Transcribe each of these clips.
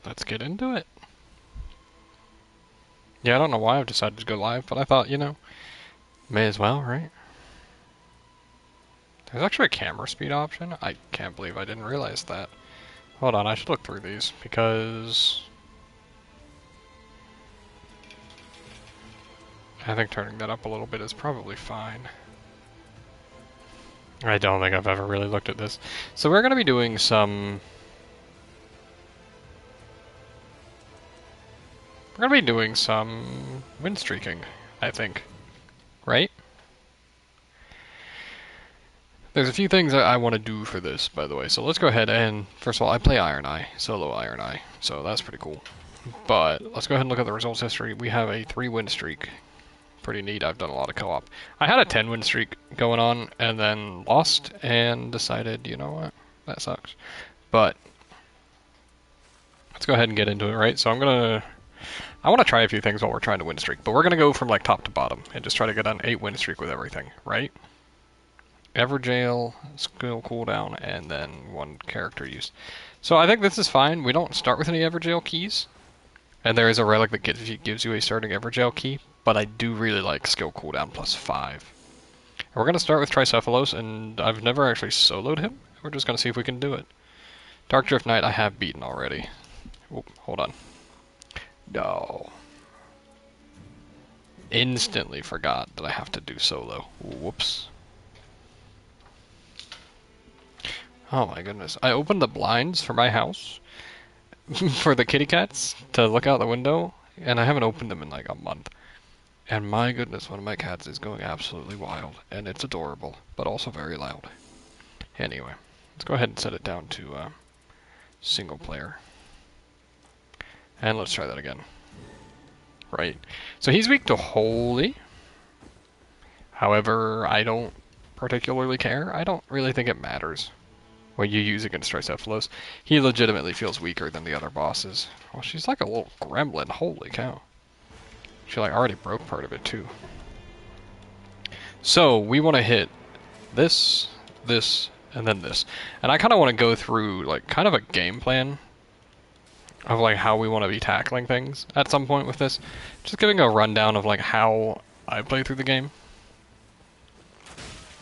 let's get into it. Yeah, I don't know why I've decided to go live, but I thought, may as well, right? There's actually a camera speed option. I can't believe I didn't realize that. Hold on, I should look through these, because I think turning that up a little bit is probably fine. I don't think I've ever really looked at this. So we're going to be doing some... We're going to be doing some win streaking, I think. Right? There's a few things that I want to do for this, by the way. So let's go ahead and... First of all, I play Iron Eye, solo Iron Eye. So that's pretty cool. But let's go ahead and look at the results history. We have a 3-win streak. Pretty neat. I've done a lot of co-op. I had a 10-win streak going on and then lost and decided, you know what? That sucks. But let's go ahead and get into it, right? So I want to try a few things while we're trying to win streak, but we're going to go from like top to bottom and just try to get an 8-win streak with everything, right? Everjail, skill cooldown, and then 1 character use. So I think this is fine. We don't start with any Everjail keys, and there is a relic that gives you a starting Everjail key, but I do really like skill cooldown +5. And we're going to start with Tricephalos, and I've never actually soloed him. We're just going to see if we can do it. Dark Drift Knight I have beaten already. Oop, hold on. No. Instantly forgot that I have to do solo. Whoops. Oh my goodness. I opened the blinds for my house for the kitty cats to look out the window, and I haven't opened them in like a month. And my goodness, one of my cats is going absolutely wild, and it's adorable, but also very loud. Anyway, let's go ahead and set it down to single player. And let's try that again. Right. So he's weak to Holy. However, I don't particularly care. I don't really think it matters what you use against Tricephalos. He legitimately feels weaker than the other bosses. Well, she's like a little gremlin. Holy cow. She like already broke part of it too. So we want to hit this, this, and then this. And I kind of want to go through like kind of a game plan of like how we want to be tackling things at some point with this. Just giving a rundown of like how I play through the game.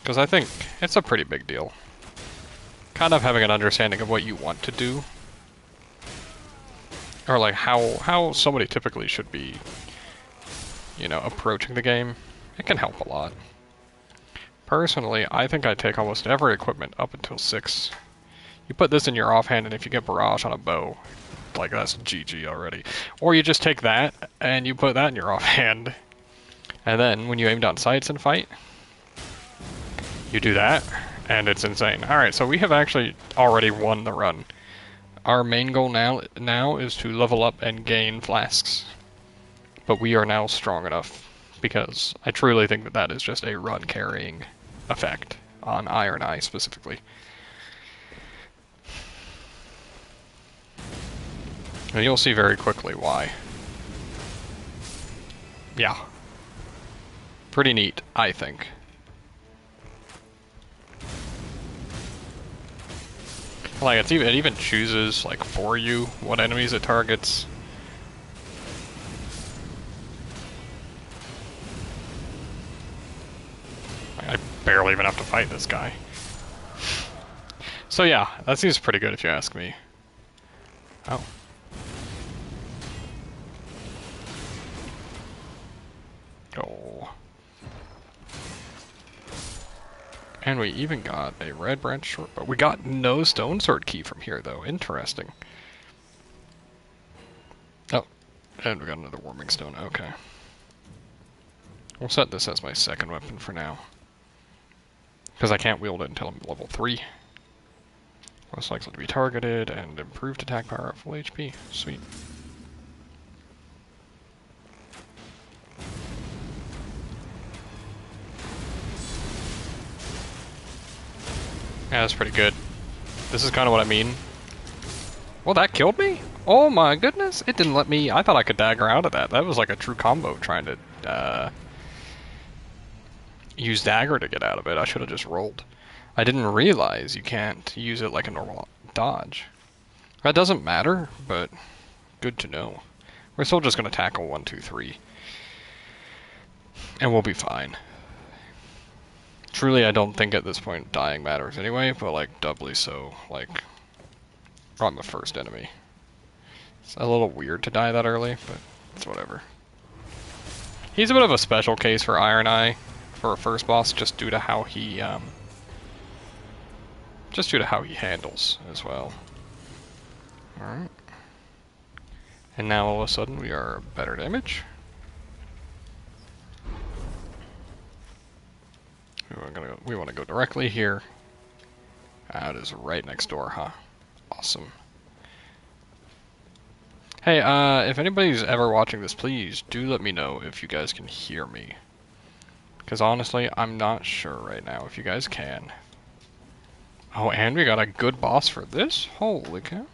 Because I think it's a pretty big deal. Kind of having an understanding of what you want to do. Or like how somebody typically should be, approaching the game. It can help a lot. Personally, I think I take almost every equipment up until 6. You put this in your offhand, and if you get barrage on a bow, like that's GG already. Or you just take that, and you put that in your offhand. And then, when you aim down sights and fight, you do that, and it's insane. Alright, so we have actually already won the run. Our main goal now is to level up and gain flasks. But we are now strong enough, because I truly think that that is just a run carrying effect on Iron Eye specifically. And you'll see very quickly why. Yeah. Pretty neat, I think. Like, it even chooses, like, for you, what enemies it targets. I barely even have to fight this guy. So yeah, that seems pretty good if you ask me. Oh. Oh. And we even got a red branch short, but we got no stone sword key from here though. Interesting. Oh, and we got another warming stone. Okay. We'll set this as my second weapon for now. Because I can't wield it until I'm level 3. Less likely to be targeted, and improved attack power at full HP. Sweet. Yeah, that's pretty good. This is kind of what I mean. Well, that killed me? Oh my goodness, it didn't let me... I thought I could dagger out of that. That was like a true combo trying to use dagger to get out of it. I should have just rolled. I didn't realize you can't use it like a normal dodge. That doesn't matter, but Good to know. We're still just gonna tackle 1, 2, 3. And we'll be fine. Truly, I don't think at this point dying matters anyway, but like doubly so, like, on the first enemy. It's a little weird to die that early, but it's whatever. He's a bit of a special case for Iron Eye for a first boss, just due to how he handles as well. Alright. And now all of a sudden we are better damage. We want to go directly here. It is right next door, huh? Awesome. Hey, if anybody's ever watching this, please do let me know if you guys can hear me. Because honestly, I'm not sure right now if you guys can. Oh, and we got a good boss for this? Holy cow.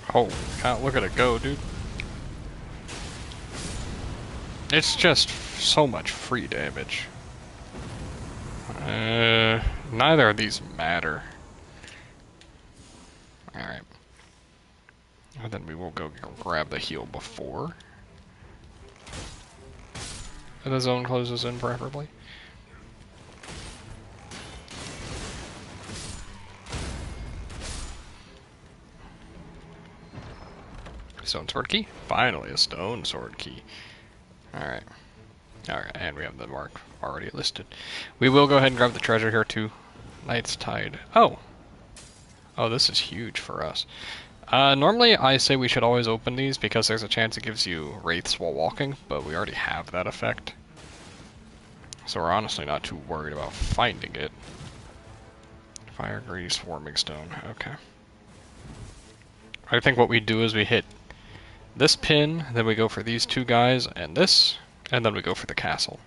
Holy cow, look at it go, dude. It's just so much free damage. Neither of these matter. Alright. And then we will go grab the heal before the zone closes in, preferably. Stone sword key? Finally a stone sword key. Alright. Alright, and we have the mark already listed. We will go ahead and grab the treasure here too. Knight's Tide. Oh! Oh, this is huge for us. Normally I say we should always open these because there's a chance it gives you wraiths while walking, but we already have that effect. So we're honestly not too worried about finding it. Fire Grease, Warming Stone, okay. I think what we do is we hit this pin, then we go for these two guys, and this, and then we go for the castle.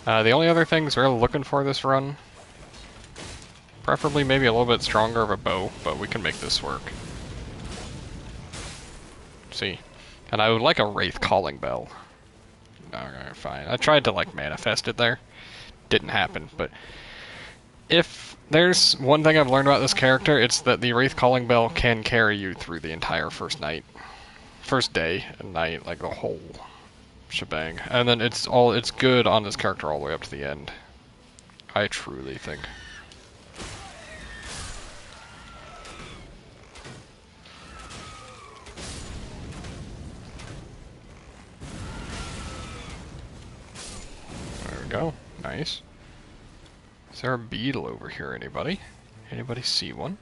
The only other things we're looking for this run, preferably maybe a little bit stronger of a bow, but we can make this work. See, and I would like a Wraith Calling Bell. Okay, fine. I tried to like manifest it there. Didn't happen, but if there's one thing I've learned about this character, it's that the Wraith Calling Bell can carry you through the entire first day and night, like the whole shebang. And then it's good on this character all the way up to the end. I truly think. There we go. Nice. Is there a beetle over here, anybody? Anybody see one?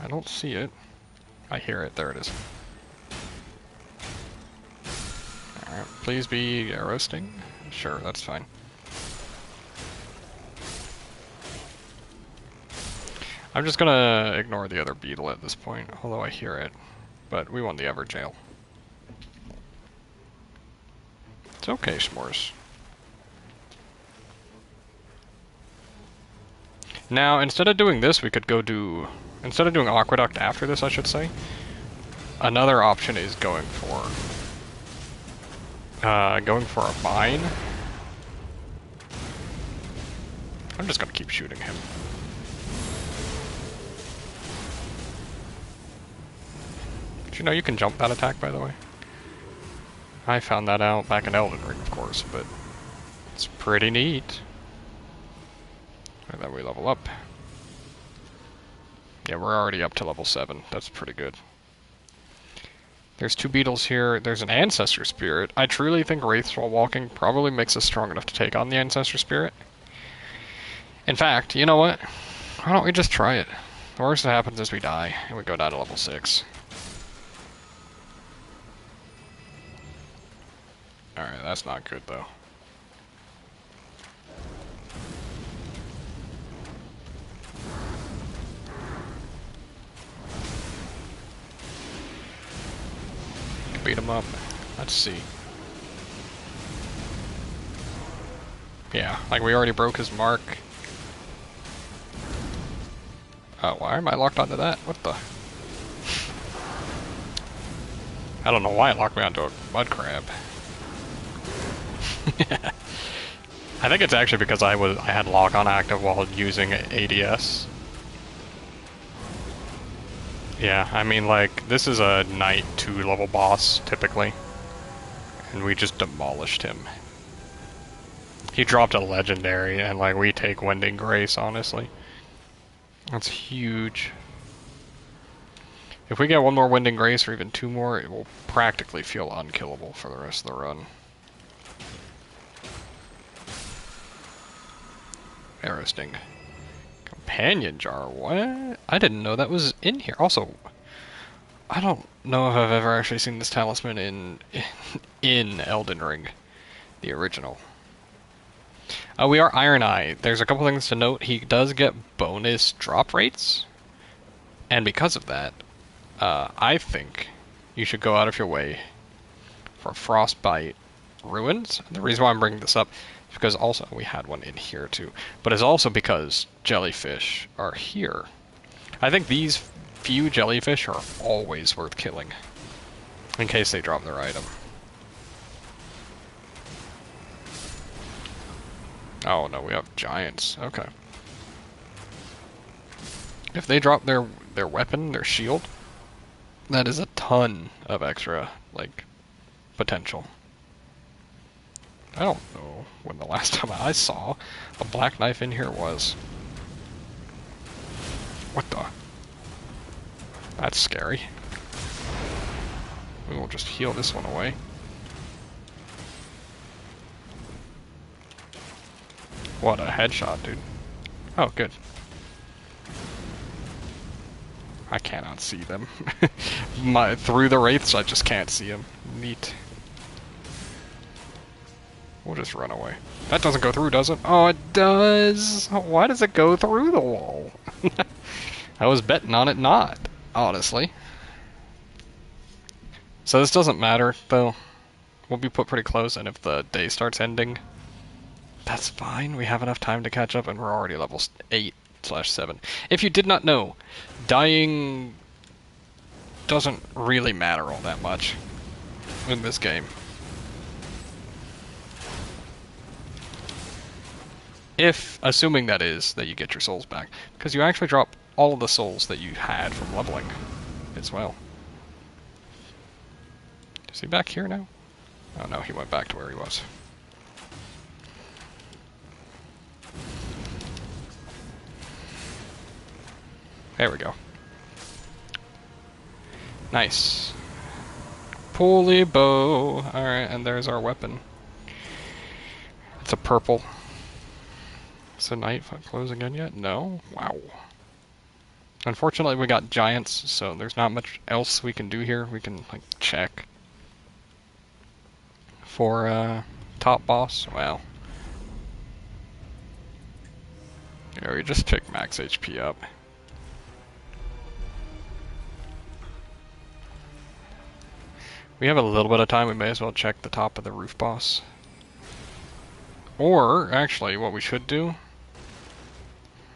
I don't see it. I hear it. There it is. Alright, please be roasting. Sure, that's fine. I'm just gonna ignore the other beetle at this point, although I hear it. But we won the Everjail. It's okay, S'mores. Now, instead of doing this, we could go do... Instead of doing Aqueduct after this, I should say, another option is going for a mine. I'm just gonna keep shooting him. Did you know you can jump that attack, by the way? I found that out back in Elden Ring, of course, but it's pretty neat. And then we level up. Yeah, we're already up to level 7. That's pretty good. There's two beetles here. There's an Ancestor Spirit. I truly think Wraiths while walking probably makes us strong enough to take on the Ancestor Spirit. In fact, you know what? Why don't we just try it? The worst that happens is we die, and we go down to level 6. Alright, that's not good, though. Beat him up. Let's see. Yeah, like we already broke his mark. Oh, why am I locked onto that? What the? I don't know why it locked me onto a mud crab. I think it's actually because I had lock on active while using ADS. Yeah, I mean, like, this is a Knight 2 level boss, typically. And we just demolished him. He dropped a legendary, and, like, we take Wending Grace, honestly. That's huge. If we get one more Wending Grace, or even two more, it will practically feel unkillable for the rest of the run. Arrow Sting. Companion Jar, what? I didn't know that was in here. Also, I don't know if I've ever actually seen this talisman in Elden Ring, the original. We are Iron Eye. There's a couple things to note. He does get bonus drop rates, and because of that, I think you should go out of your way for Frostbite Ruins. The reason why I'm bringing this up is because also we had one in here too, but it's also because jellyfish are here. I think these few jellyfish are always worth killing, in case they drop their item. Oh no, we have giants. Okay. If they drop their weapon, their shield, that is a ton of extra, like, potential. I don't know when the last time I saw a black knife in here was. What the? That's scary. We will just heal this one away. What a headshot, dude. Oh, good. I cannot see them. Through the wraiths, I just can't see them. Neat. We'll just run away. That doesn't go through, does it? Oh, it does! Why does it go through the wall? I was betting on it not, honestly. So this doesn't matter, though. We'll be put pretty close, and if the day starts ending, that's fine. We have enough time to catch up, and we're already level 8/7. If you did not know, dying doesn't really matter all that much in this game. Assuming that is, that you get your souls back. Because you actually drop all of the souls that you had from leveling as well. Is he back here now? Oh no, he went back to where he was. There we go. Nice. Pulley bow. Alright, and there's our weapon. It's a purple. Is the night close again yet? No? Wow. Unfortunately, we got giants, so there's not much else we can do here. We can, like, check for, top boss. Well. Yeah, we just pick max HP up. We have a little bit of time, we may as well check the top of the roof boss. Or, actually, what we should do,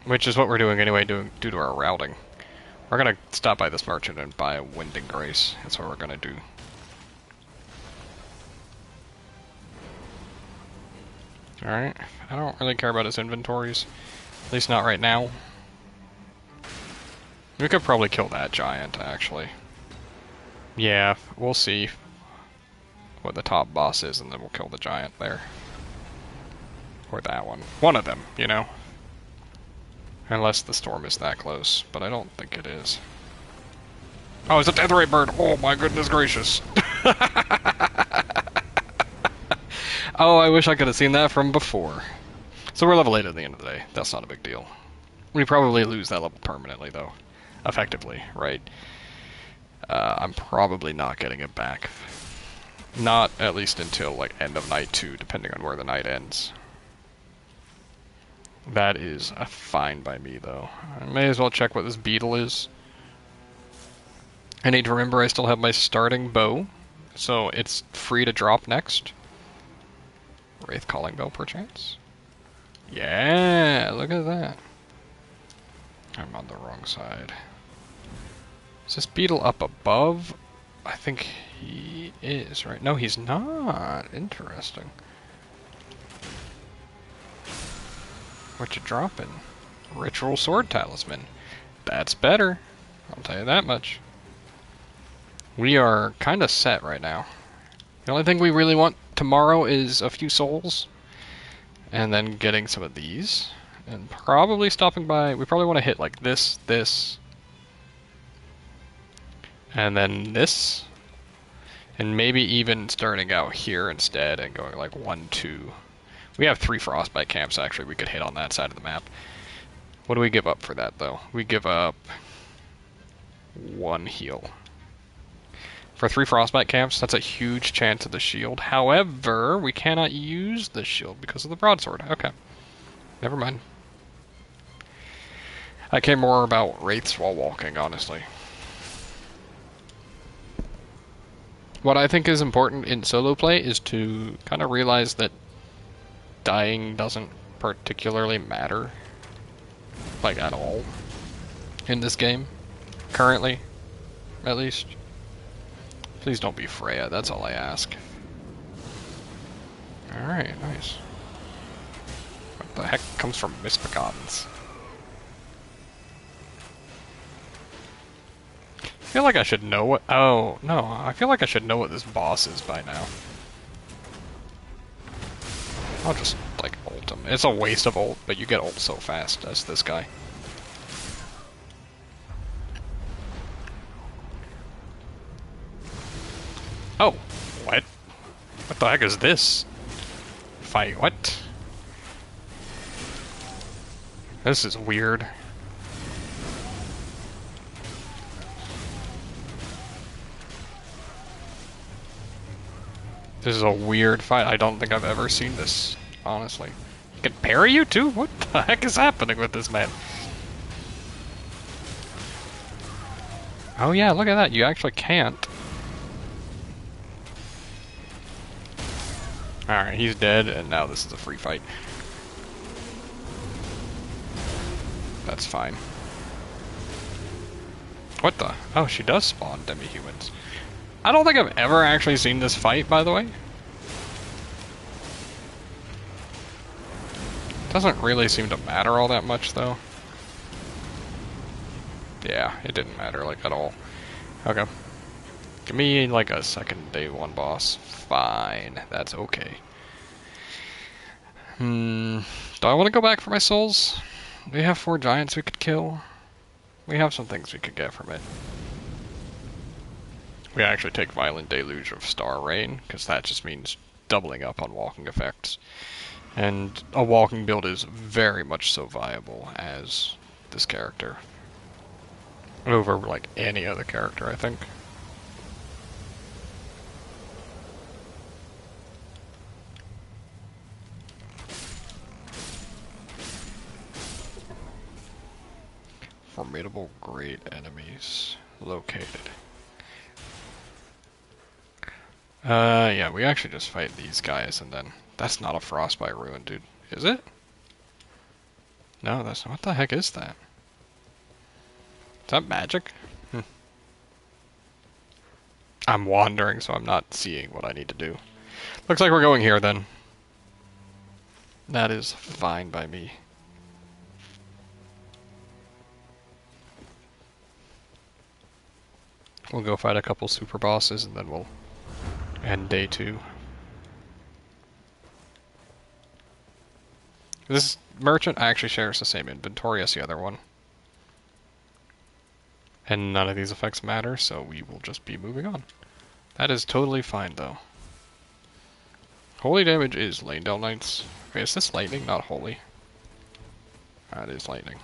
which is what we're doing anyway due to our routing, we're gonna stop by this merchant and buy a Wending Grace. That's what we're gonna do. Alright, I don't really care about his inventories, at least not right now. We could probably kill that giant, actually. Yeah, we'll see what the top boss is, and then we'll kill the giant there. Or that one. One of them, you know? Unless the storm is that close, but I don't think it is. Oh, it's a death ray bird! Oh my goodness gracious! Oh, I wish I could have seen that from before. So we're level 8 at the end of the day. That's not a big deal. We probably lose that level permanently, though. Effectively, right? I'm probably not getting it back. Not at least until, like, end of night 2, depending on where the night ends. That is fine by me, though. I may as well check what this beetle is. I need to remember I still have my starting bow, so it's free to drop next. Wraith Calling Bow, perchance? Yeah, look at that. I'm on the wrong side. Is this beetle up above I think he is, right? No, he's not. Interesting. What you dropping? Ritual Sword Talisman. That's better. I'll tell you that much. We are kind of set right now. The only thing we really want tomorrow is a few souls. And then getting some of these. And probably stopping by... We probably want to hit like this, this. And then this. And maybe even starting out here instead and going like 1, 2. We have 3 frostbite camps actually we could hit on that side of the map. What do we give up for that though? We give up 1 heal. For 3 frostbite camps, that's a huge chance of the shield. However, we cannot use the shield because of the broadsword. Okay. Never mind. I care more about wraiths while walking, honestly. What I think is important in solo play is to kind of realize that dying doesn't particularly matter. Like, at all. In this game. Currently. At least. Please don't be Freya, that's all I ask. Alright, nice. What the heck comes from Misbegottens? I feel like I should know what... Oh, no, I feel like I should know what this boss is by now. I'll just, like, ult him. It's a waste of ult, but you get ult so fast as this guy. Oh, what? What the heck is this? Fight, what? This is weird. This is a weird fight. I don't think I've ever seen this, honestly. He can parry you too? What the heck is happening with this man? Oh yeah, look at that. You actually can't. Alright, he's dead, and now this is a free fight. That's fine. What the? Oh, she does spawn demi-humans. I don't think I've ever actually seen this fight, by the way. Doesn't really seem to matter all that much, though. Yeah, it didn't matter, like, at all. Okay. Give me, like, a second day 1 boss. Fine, that's okay. Do I want to go back for my souls? We have 4 giants we could kill. We have some things we could get from it. We actually take Violent Deluge of Star Rain, because that just means doubling up on walking effects. And a walking build is very much so viable as this character. Over, like, any other character, I think. Formidable great enemies located. Yeah, we actually just fight these guys and then... That's not a Frostbite Ruin, dude. Is it? No, that's not... What the heck is that? Is that magic? I'm wandering, so I'm not seeing what I need to do. Looks like we're going here, then. That is fine by me. We'll go fight a couple super bosses, and then we'll end day 2. This merchant actually shares the same inventory as the other one. And none of these effects matter, so we will just be moving on. That is totally fine, though. Holy damage is Lanedale Knights. Wait, is this lightning, not holy? That is lightning.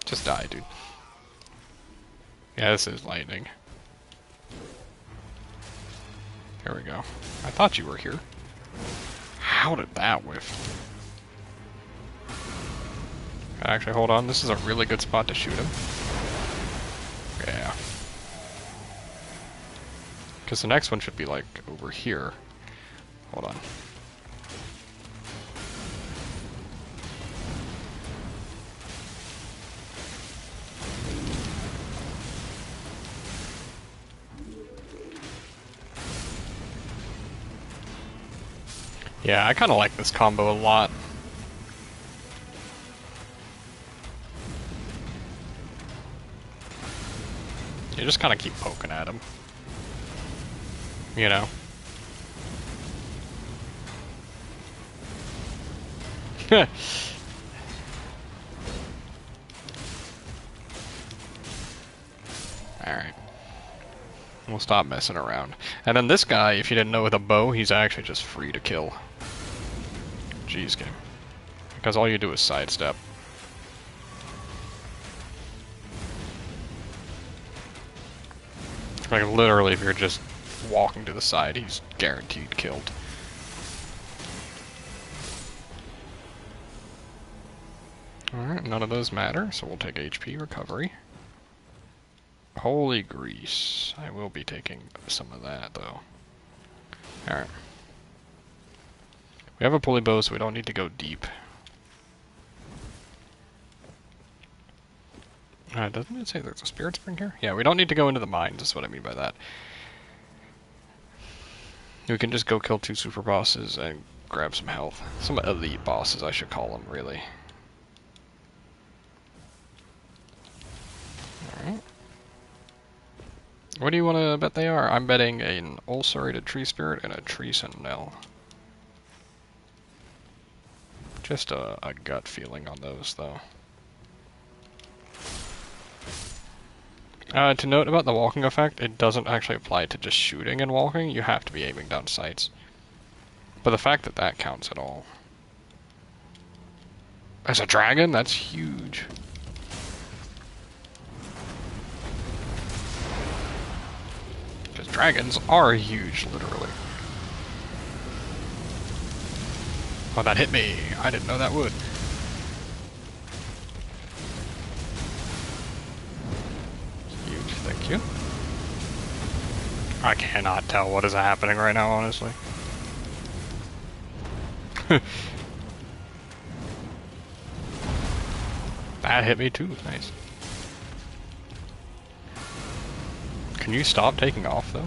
Just die, dude. Yeah, this is lightning. There we go. I thought you were here. How did that whiff? Actually, hold on. This is a really good spot to shoot him. Yeah. Because the next one should be, like, over here. Hold on. Yeah, I kind of like this combo a lot. You just kind of keep poking at him. You know? Alright. We'll stop messing around. And then this guy, if you didn't know, with a bow, he's actually just free to kill. Jeez, game. Because all you do is sidestep. Like, literally, if you're just walking to the side, he's guaranteed killed. Alright, none of those matter, so we'll take HP recovery. Holy grease. I will be taking some of that, though. Alright. We have a pulley bow, so we don't need to go deep. Doesn't it say there's a spirit spring here? Yeah, we don't need to go into the mines, is what I mean by that. We can just go kill 2 super bosses and grab some health. Some elite bosses, I should call them, really. Alright. What do you want to bet they are? I'm betting an ulcerated tree spirit and a tree sentinel. Just a gut feeling on those, though. To note about the walking effect, it doesn't actually apply to just shooting and walking. You have to be aiming down sights. But the fact that that counts at all. As a dragon, that's huge. Because dragons are huge, literally. Oh, that hit me. I didn't know that would. Huge, thank you. I cannot tell what is happening right now, honestly. That hit me too, nice. Can you stop taking off, though?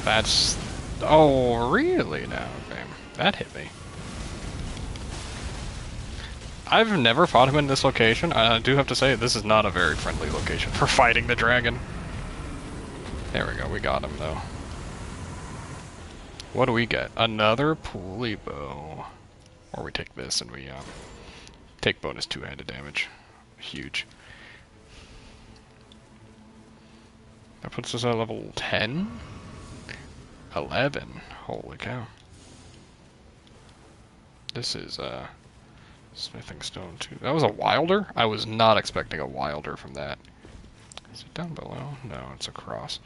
That's... Oh, really now? Okay. That hit me. I've never fought him in this location. I do have to say, this is not a very friendly location for fighting the dragon. There we go, we got him, though. What do we get? Another pulley bow. Or we take this and we take bonus 2-handed damage. Huge. That puts us at level 10? 11. Holy cow. This is smithing stone too. That was a wilder? I was not expecting a wilder from that. Is it down below? No, it's across.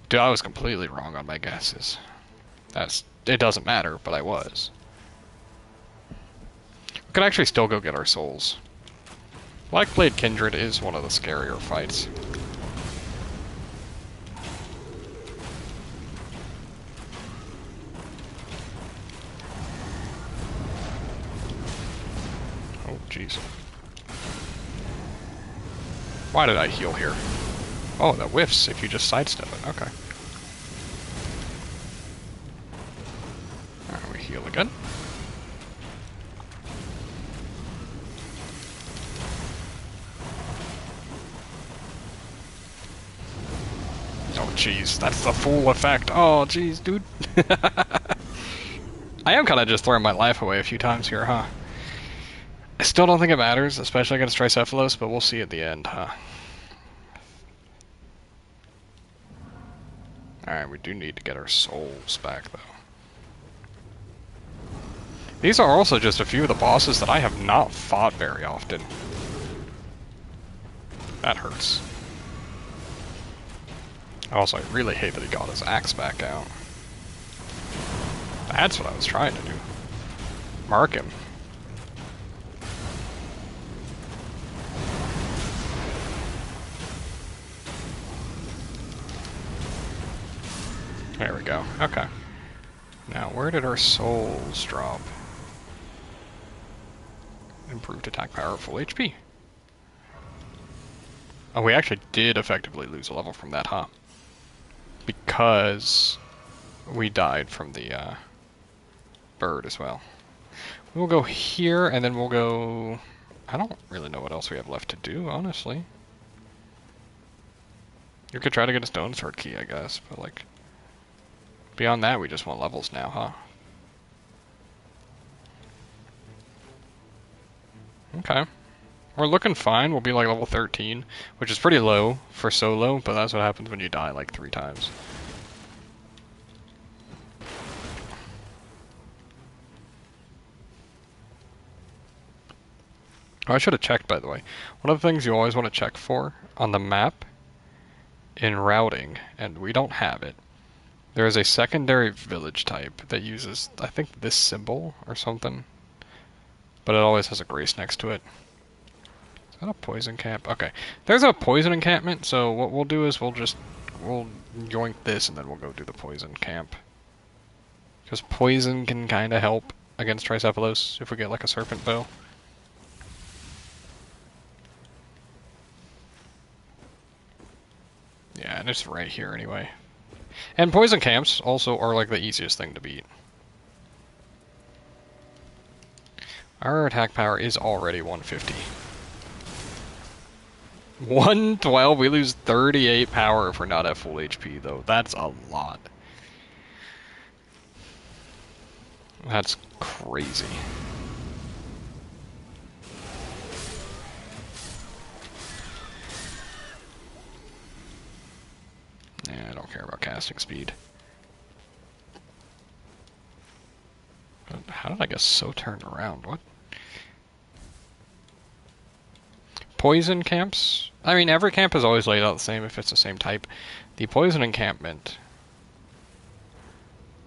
Dude, I was completely wrong on my guesses. It doesn't matter, but I was. We could actually still go get our souls. Blackblade Kindred is one of the scarier fights. Oh, jeez. Why did I heal here? Oh, that whiffs if you just sidestep it. Okay. Alright, we heal again. Oh, jeez, that's the full effect. Oh, jeez, dude. I am kind of just throwing my life away a few times here, huh? I still don't think it matters, especially against Tricephalos, but we'll see at the end, huh? Alright, we do need to get our souls back, though. These are also just a few of the bosses that I have not fought very often. That hurts. Also, I really hate that he got his axe back out. That's what I was trying to do. Mark him. There we go. Okay. Now, where did our souls drop? Improved attack power, full HP. Oh, we actually did effectively lose a level from that, huh? Because we died from the bird as well. We'll go here, and then we'll go... I don't really know what else we have left to do, honestly. You could try to get a stone sword key, I guess, but like... Beyond that, we just want levels now, huh? Okay. We're looking fine. We'll be like level 13, which is pretty low for solo, but that's what happens when you die like 3 times. Oh, I should have checked, by the way. One of the things you always want to check for on the map in routing, and we don't have it, there is a secondary village type that uses, I think, this symbol or something, but it always has a grace next to it. Is that a poison camp? Okay. There's a poison encampment, so what we'll do is we'll yoink this and then we'll go do the poison camp. Because poison can kind of help against Tricephalos if we get like a serpent bow. Yeah, and it's right here anyway. And poison camps also are like the easiest thing to beat. Our attack power is already 150. 112, we lose 38 power if we're not at full HP though. That's a lot. That's crazy. Yeah, I don't care about casting speed. How did I get so turned around? What? Poison camps? I mean, every camp is always laid out the same if it's the same type. The poison encampment,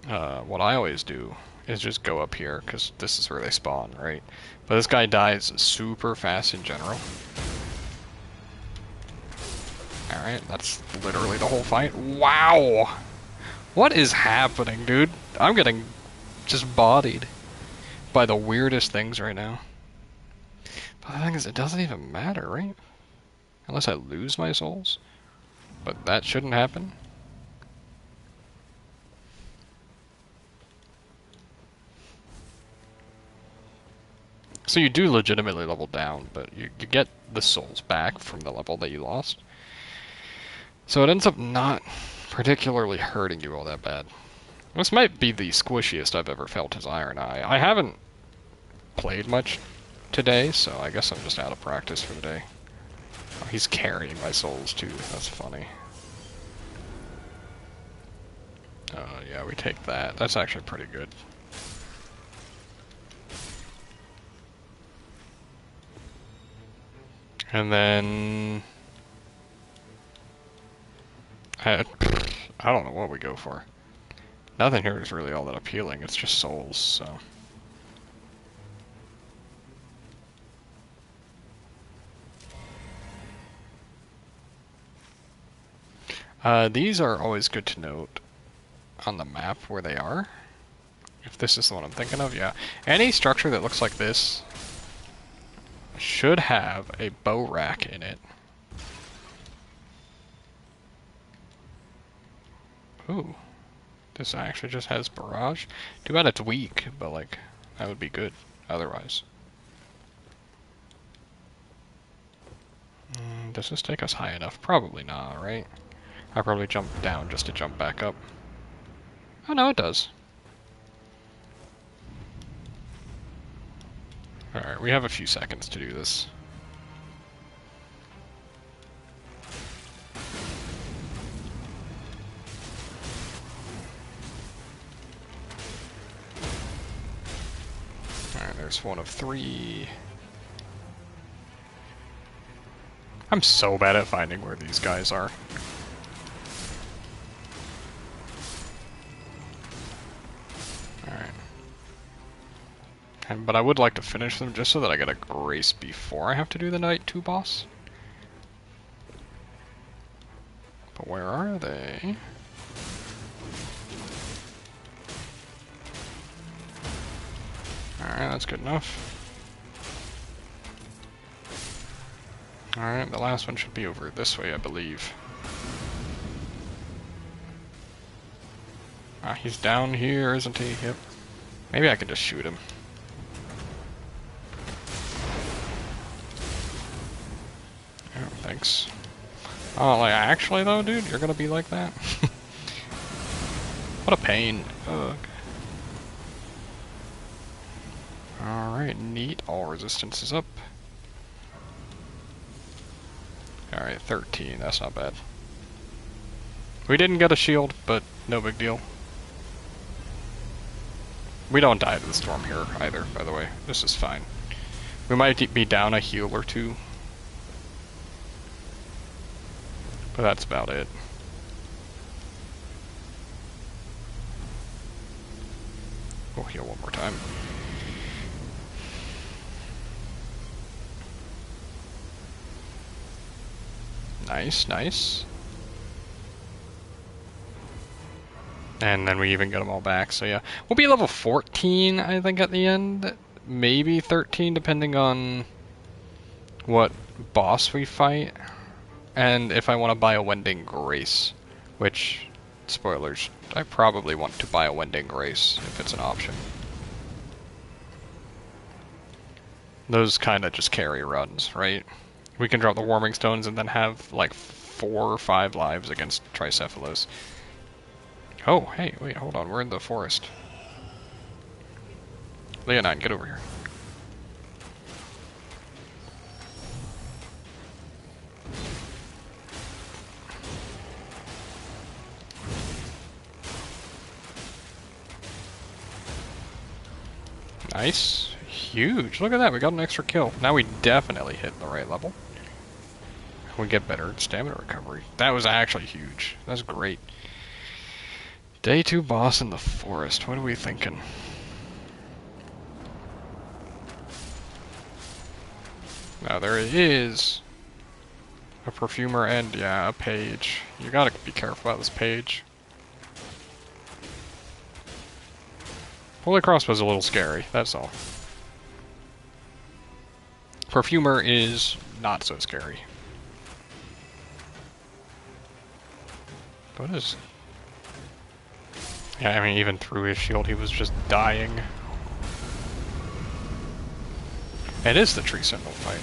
what I always do is just go up here, because this is where they spawn, right? But this guy dies super fast in general. Alright, that's literally the whole fight. Wow! What is happening, dude? I'm getting just bodied by the weirdest things right now. But the thing is, it doesn't even matter, right? Unless I lose my souls. But that shouldn't happen. So you do legitimately level down, but you get the souls back from the level that you lost. So it ends up not particularly hurting you all that bad. This might be the squishiest I've ever felt as Iron Eye. I haven't played much today, so I guess I'm just out of practice for the day. Oh, he's carrying my souls too, that's funny. Yeah, we take that. That's actually pretty good. And then... I don't know what we go for. Nothing here is really all that appealing, it's just souls, so... These are always good to note on the map where they are. If this is the one I'm thinking of, yeah. Any structure that looks like this should have a bow rack in it. Ooh. This actually just has barrage. Too bad it's weak, but like, that would be good otherwise. Does this take us high enough? Probably not, right? I'll probably jump down just to jump back up. Oh no, it does. Alright, we have a few seconds to do this. Alright, there's one of 3. I'm so bad at finding where these guys are. Alright. But I would like to finish them just so that I get a grace before I have to do the Night 2 boss. But where are they? Alright, that's good enough. Alright, the last one should be over this way, I believe. Ah, he's down here, isn't he? Yep. Maybe I can just shoot him. Oh, thanks. Oh, like, actually though, dude, you're gonna be like that? What a pain. Ugh. Alright, neat. All resistance is up. Alright, 13. That's not bad. We didn't get a shield, but no big deal. We don't die to the storm here either, by the way. This is fine. We might be down a heal or two. But that's about it. We'll heal one more time. Nice, nice. And then we even get them all back, so yeah. We'll be level 14, I think, at the end. Maybe 13, depending on what boss we fight. And if I want to buy a Wending Grace, which, spoilers, I probably want to buy a Wending Grace if it's an option. Those kind of just carry runs, right? We can drop the Warming Stones and then have like 4 or 5 lives against Tricephalus. Oh, hey, wait, hold on, we're in the forest. Leonine, get over here. Nice. Huge. Look at that, we got an extra kill. Now we definitely hit the right level. We get better stamina recovery. That was actually huge. That's great. Day 2 boss in the forest. What are we thinking? Now there is a perfumer and, yeah, a page. You gotta be careful about this page. Holy Crossbow's a little scary, that's all. Perfumer is not so scary. What is... Yeah, I mean, even through his shield, he was just dying. It is the Tree Sentinel fight.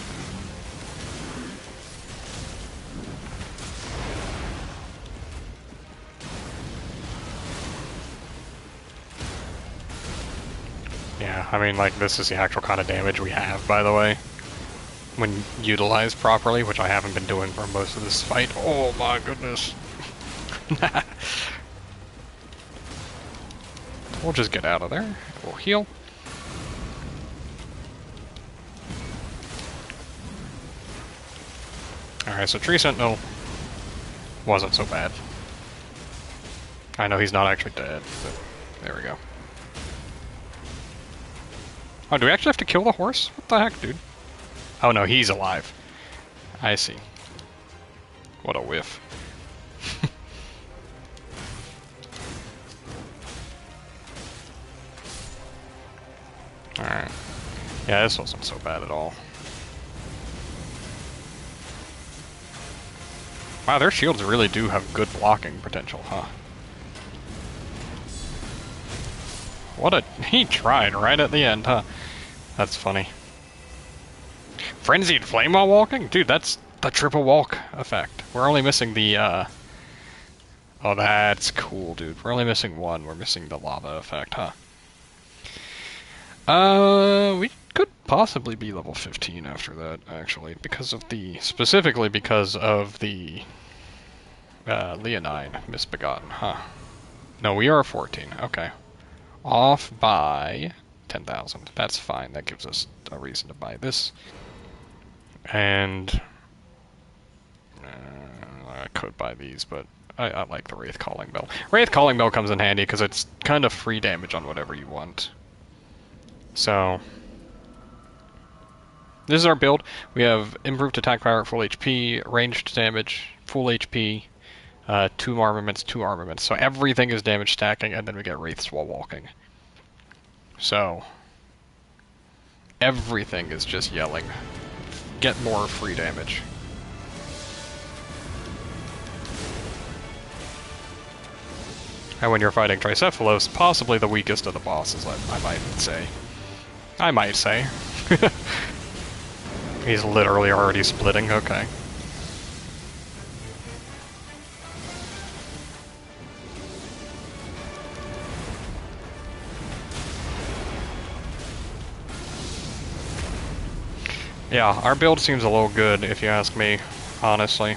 Yeah, I mean, like, this is the actual kind of damage we have, by the way. When utilized properly, which I haven't been doing for most of this fight. Oh my goodness. We'll just get out of there. We'll heal. Alright, so Tree Sentinel wasn't so bad. I know he's not actually dead, but there we go. Oh, do we actually have to kill the horse? What the heck, dude? Oh no, he's alive. I see. What a whiff. Alright. Yeah, this wasn't so bad at all. Wow, their shields really do have good blocking potential, huh? What a... he tried right at the end, huh? That's funny. Frenzied Flame while walking? Dude, that's the triple walk effect. We're only missing the, Oh, that's cool, dude. We're only missing one. We're missing the lava effect, huh? We could possibly be level 15 after that, actually, because of the... specifically because of the... Leonine Misbegotten, huh? No, we are 14, okay. Off by 10,000. That's fine, that gives us a reason to buy this. And... I could buy these, but I like the Wraith Calling Bell. Wraith Calling Bell comes in handy because it's kind of free damage on whatever you want. So, this is our build. We have improved attack power at full HP, ranged damage, full HP, 2 armaments, 2 armaments. So everything is damage stacking, and then we get wraiths while walking. So, everything is just yelling, get more free damage. And when you're fighting Tricephalos, possibly the weakest of the bosses, I might say. I might say. He's literally already splitting, okay. Yeah, our build seems a little good, if you ask me, honestly.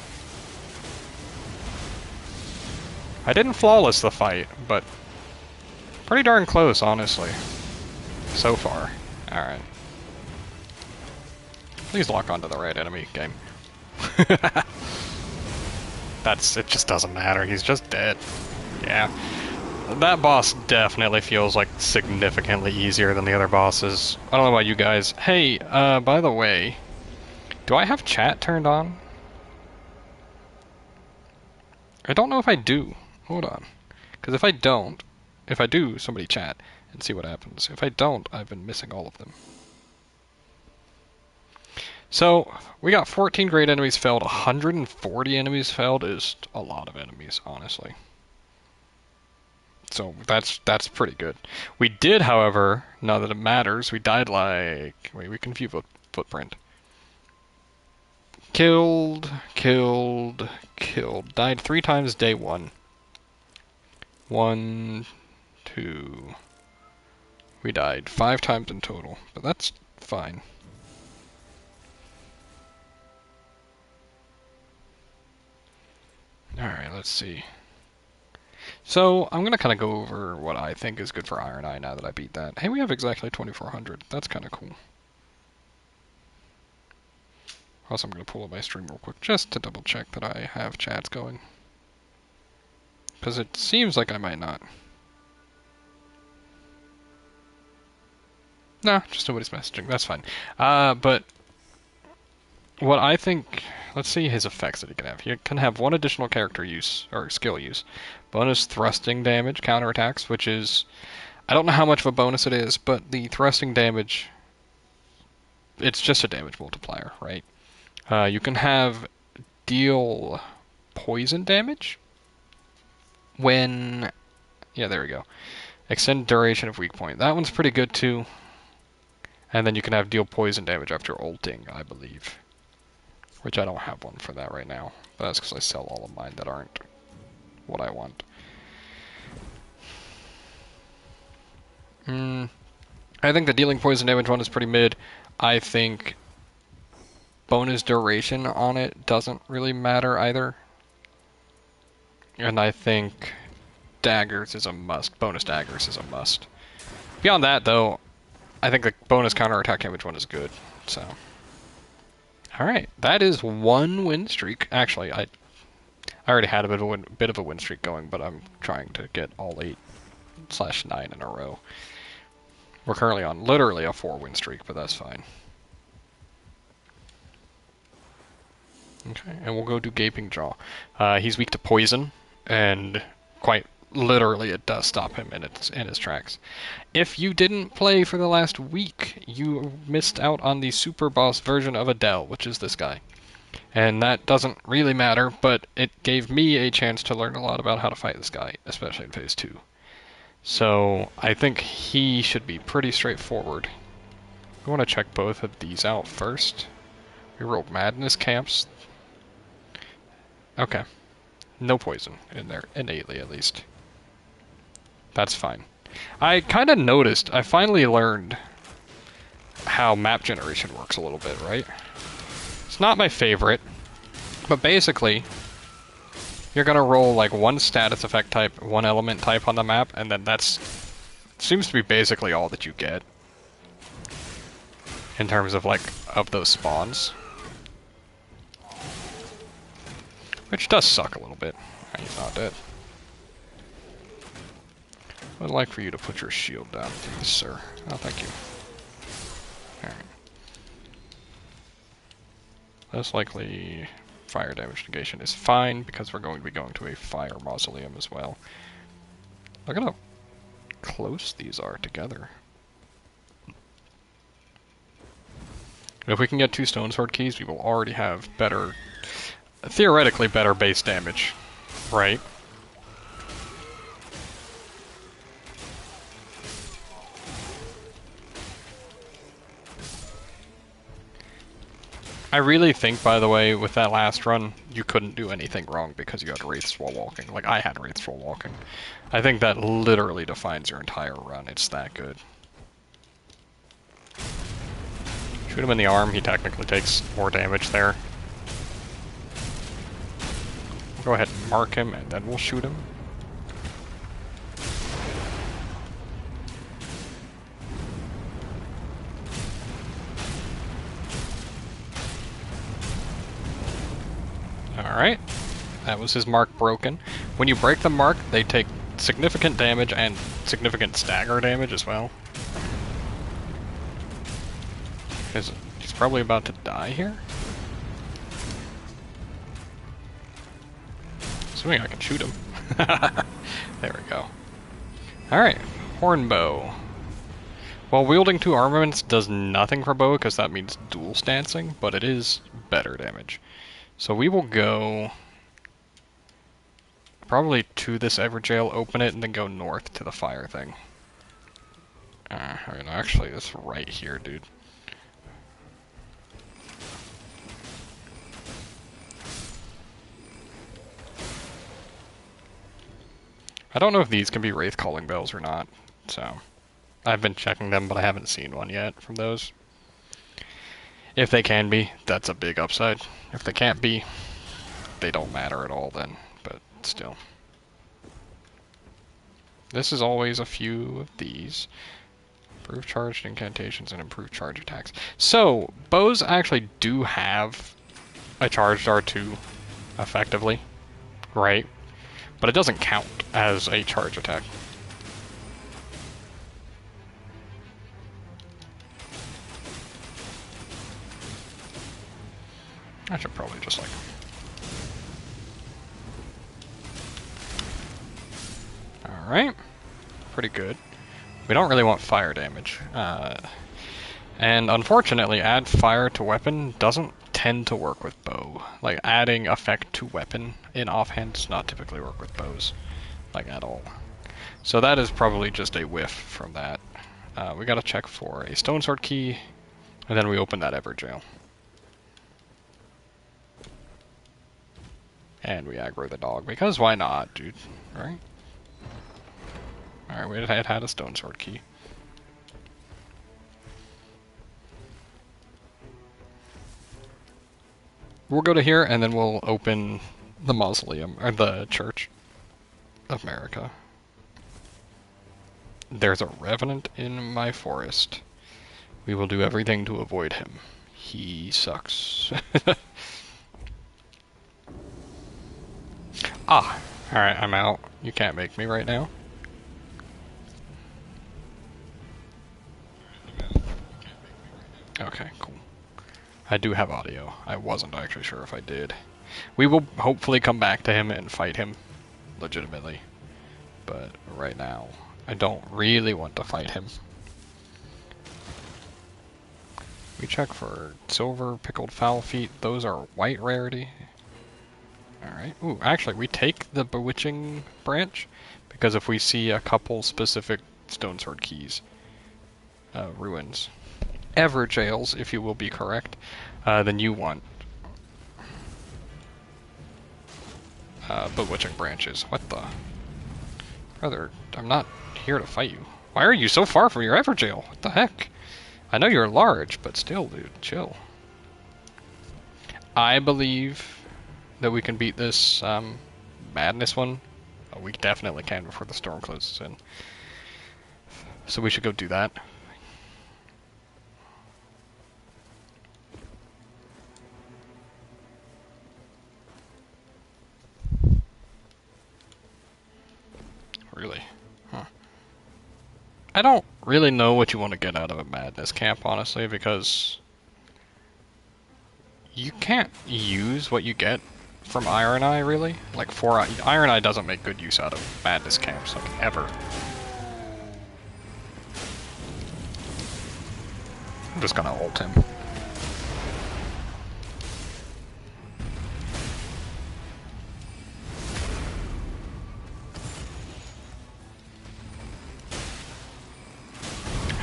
I didn't flawless the fight, but pretty darn close, honestly. So far. Alright. Please lock onto the right enemy, game. It just doesn't matter, he's just dead. Yeah. That boss definitely feels like significantly easier than the other bosses. I don't know about you guys. Hey, by the way, do I have chat turned on? I don't know if I do. Hold on. Because if I do, somebody chat and see what happens. If I don't, I've been missing all of them. So, we got 14 great enemies felled, 140 enemies felled is a lot of enemies, honestly. So that's pretty good. We did, however, now that it matters, we died like... Wait, we can view footprint. Killed. Died 3 times day 1. 1, 2... We died 5 times in total, but that's fine. Alright, let's see. So, I'm going to kind of go over what I think is good for Iron Eye now that I beat that. Hey, we have exactly 2400. That's kind of cool. Also, I'm going to pull up my stream real quick just to double check that I have chats going. Because it seems like I might not. Nah, just nobody's messaging. That's fine. But what I think... Let's see his effects that he can have. He can have 1 additional character use, or skill use. Bonus thrusting damage, counterattacks, which is... I don't know how much of a bonus it is, but the thrusting damage... It's just a damage multiplier, right? You can have deal poison damage when... Yeah, there we go. Extend duration of weak point. That one's pretty good, too. And then you can have deal poison damage after ulting, I believe. Which I don't have one for that right now. But that's because I sell all of mine that aren't what I want. I think the dealing poison damage one is pretty mid. I think bonus duration on it doesn't really matter either. And I think daggers is a must. Bonus daggers is a must. Beyond that, though, I think the bonus counterattack damage one is good. So... Alright, that is 1 win streak. Actually, I already had a bit of a win streak going, but I'm trying to get all 8/9 in a row. We're currently on literally a 4 win streak, but that's fine. Okay, and we'll go do Gaping Jaw. He's weak to poison, and quite literally it does stop him in his tracks. If you didn't play for the last week, you missed out on the super boss version of Adele, which is this guy. And that doesn't really matter, but it gave me a chance to learn a lot about how to fight this guy, especially in Phase 2. So I think he should be pretty straightforward. We want to check both of these out first. We rolled Madness Camps. Okay. No poison in there, innately at least. That's fine. I kind of noticed, I finally learned how map generation works a little bit, right? It's not my favorite, but basically, you're gonna roll like 1 status effect type, 1 element type on the map, and then seems to be basically all that you get. In terms of of those spawns. Which does suck a little bit. He's not dead. I'd like for you to put your shield down, please, sir. Oh, thank you. Alright. Less likely fire damage negation is fine, because we're going to be going to a fire mausoleum as well. Look at how close these are together. If we can get 2 stone sword keys, we will already have better, theoretically better base damage, right? I really think, by the way, with that last run, you couldn't do anything wrong because you had wraiths while walking. Like, I had wraiths while walking. I think that literally defines your entire run. It's that good. Shoot him in the arm, he technically takes more damage there. Go ahead and mark him, and then we'll shoot him. Alright, that was his mark broken. When you break the mark, they take significant damage and significant stagger damage as well. He's probably about to die here. Assuming I can shoot him. There we go. Alright, Hornbow. While wielding 2 armaments does nothing for bow because that means dual stancing, but it is better damage. So we will go probably to this Everjail, open it, and then go north to the fire thing. I mean, actually, it's right here, dude. I don't know if these can be Wraith Calling Bells or not, so I've been checking them, but I haven't seen one yet from those. If they can be, that's a big upside. If they can't be, they don't matter at all then, but still. This is always a few of these. Improved charged incantations and improved charge attacks. So, bows actually do have a charged R2, effectively, right? But it doesn't count as a charge attack. I should probably just like... Alright. Pretty good. We don't really want fire damage. And unfortunately, add fire to weapon doesn't tend to work with bow. Like, adding effect to weapon in offhand does not typically work with bows. Like, at all. So that is probably just a whiff from that. We gotta check for a stone sword key, and then we open that Everjail. And we aggro the dog, because why not, dude? Right? Alright, we had a stone sword key. We'll go to here, and then we'll open the mausoleum, or the Church of America. There's a revenant in my forest. We will do everything to avoid him. He sucks. Ah, alright, I'm out. You can't make me right now. Okay, cool. I do have audio. I wasn't actually sure if I did. We will hopefully come back to him and fight him legitimately. But right now, I don't really want to fight him. We check for silver, pickled fowl feet. Those are white rarity. Alright. Ooh, actually, we take the bewitching branch, because if we see a couple specific stone sword keys, ruins, Everjails, if you will be correct, then you want bewitching branches. What the? Brother, I'm not here to fight you. Why are you so far from your Everjail? What the heck? I know you're large, but still, dude, chill. I believe that we can beat this madness one. Oh, we definitely can before the storm closes in. So we should go do that. Really? Huh. I don't really know what you want to get out of a madness camp, honestly, because you can't use what you get from Iron Eye, really. Like, Iron Eye doesn't make good use out of madness camps, like, ever. I'm just gonna ult him.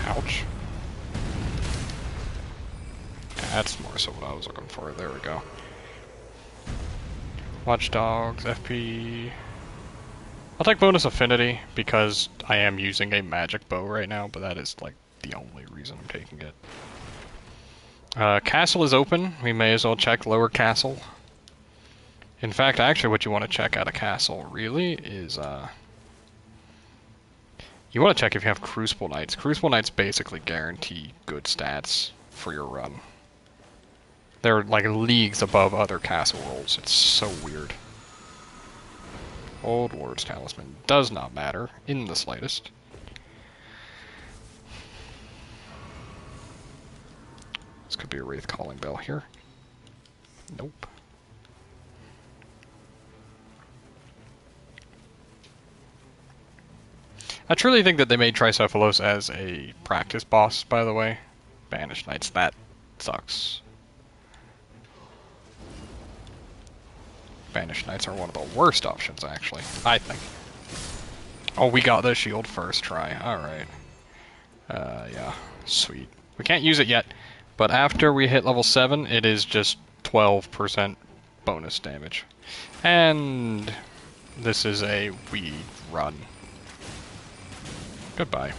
Ouch. That's more so what I was looking for. There we go. Watchdogs, FP. I'll take bonus affinity because I am using a magic bow right now, but that is like the only reason I'm taking it. Castle is open. We may as well check lower castle. In fact, actually what you want to check at a castle really is you want to check if you have Crucible Knights. Crucible Knights basically guarantee good stats for your run. They're like leagues above other castle rolls. It's so weird. Old Lord's Talisman does not matter in the slightest. This could be a Wraith Calling Bell here. Nope. I truly think that they made Tricephalos as a practice boss, by the way. Banished Knights, that sucks. Banished Knights are one of the worst options, actually, I think. Oh, we got the shield first try. Alright. Yeah. Sweet. We can't use it yet, but after we hit level 7, it is just 12% bonus damage. And this is a weed run. Goodbye.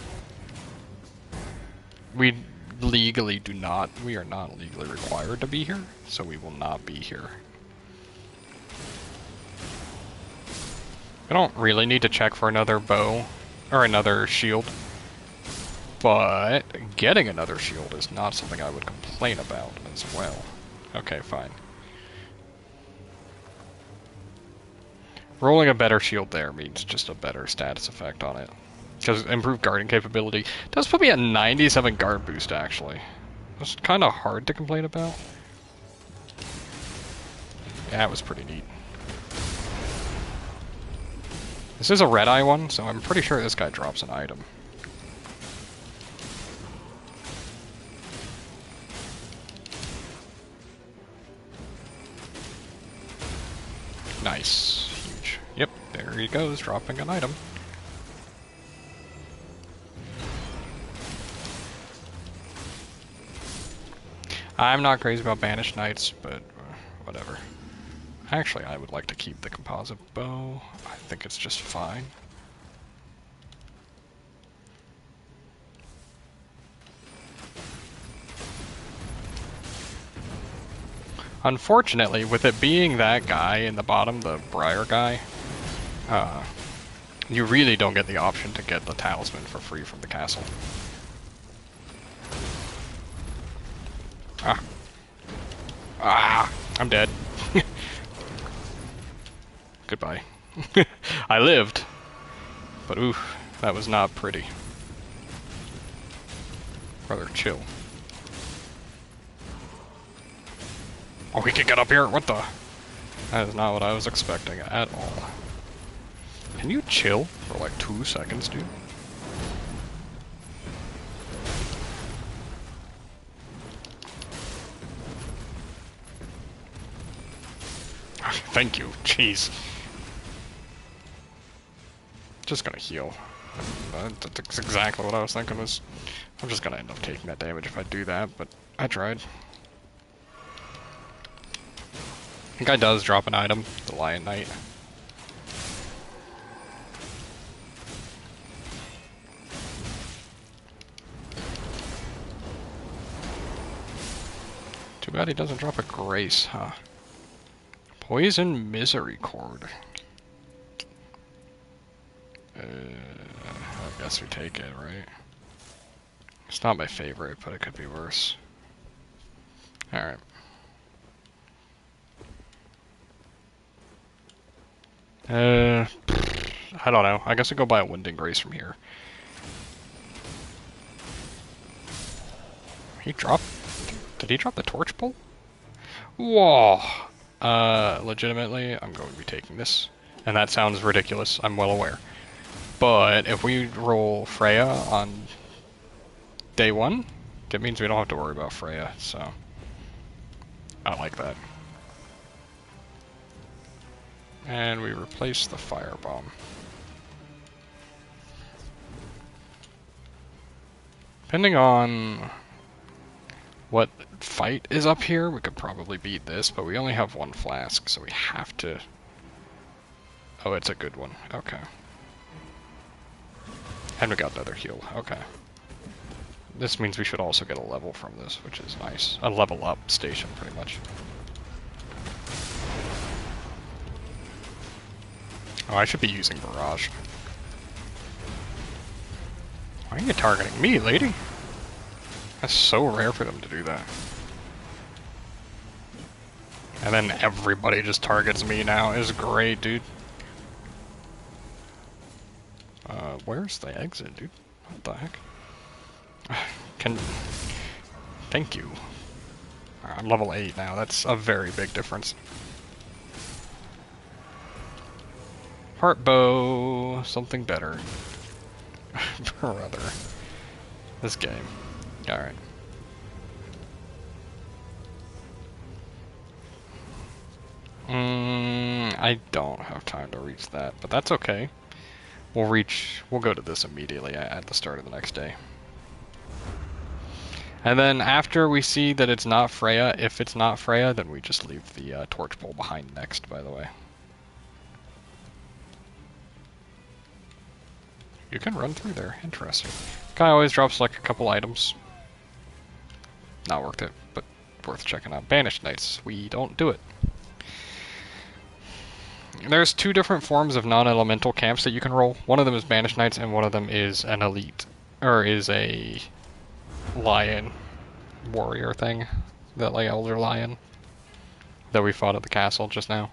We are not legally required to be here, so we will not be here. I don't really need to check for another bow, or another shield, but getting another shield is not something I would complain about as well. Okay, fine. Rolling a better shield there means just a better status effect on it. Because improved guarding capability does put me at 97 guard boost, actually. That's kind of hard to complain about. Yeah, it was pretty neat. This is a red-eye one, so I'm pretty sure this guy drops an item. Nice. Huge. Yep, there he goes, dropping an item. I'm not crazy about Banished Knights, but whatever. Actually, I would like to keep the composite bow. I think it's just fine. Unfortunately, with it being that guy in the bottom, the Briar guy, you really don't get the option to get the talisman for free from the castle. I'm dead. Goodbye. I lived, but oof, that was not pretty. Brother, chill. Oh, we can get up here? What the? That is not what I was expecting at all. Can you chill for like 2 seconds, dude? Thank you. Jeez. Just gonna heal. That's exactly what I was thinking was... I'm just gonna end up taking that damage if I do that, but I tried. I think guy does drop an item, the Lion Knight. Too bad he doesn't drop a Grace, huh? Poison Misery Cord. I guess we take it, right? It's not my favorite, but it could be worse. Alright. I don't know. I guess I'll go buy a Winding Grace from here. He dropped... Did he drop the Torch Bolt? Whoa! Legitimately, I'm going to be taking this. And that sounds ridiculous, I'm well aware. But if we roll Freya on day 1, that means we don't have to worry about Freya, so... I like that. And we replace the Firebomb. Depending on what fight is up here. We could probably beat this, but we only have one flask, so we have to... Oh, it's a good one. Okay. And we got another heal. Okay. This means we should also get a level from this, which is nice. A level up station, pretty much. Oh, I should be using Barrage. Why are you targeting me, lady? That's so rare for them to do that. And then everybody just targets me now. It's great, dude. Where's the exit, dude? What the heck? Thank you. I'm level 8 now. That's a very big difference. Heart bow. Something better. Brother. This game. Alright. I don't have time to reach that, but that's okay. We'll go to this immediately at the start of the next day. And then after we see that it's not Freya, if it's not Freya, then we just leave the torch pole behind next, by the way. You can run through there. Interesting. Guy always drops like a couple items. Not worth it, but worth checking out. Banished Knights. We don't do it. There's two different forms of non-elemental camps that you can roll. One of them is Banished Knights, and one of them is an elite, or is a lion warrior thing, that like elder lion that we fought at the castle just now.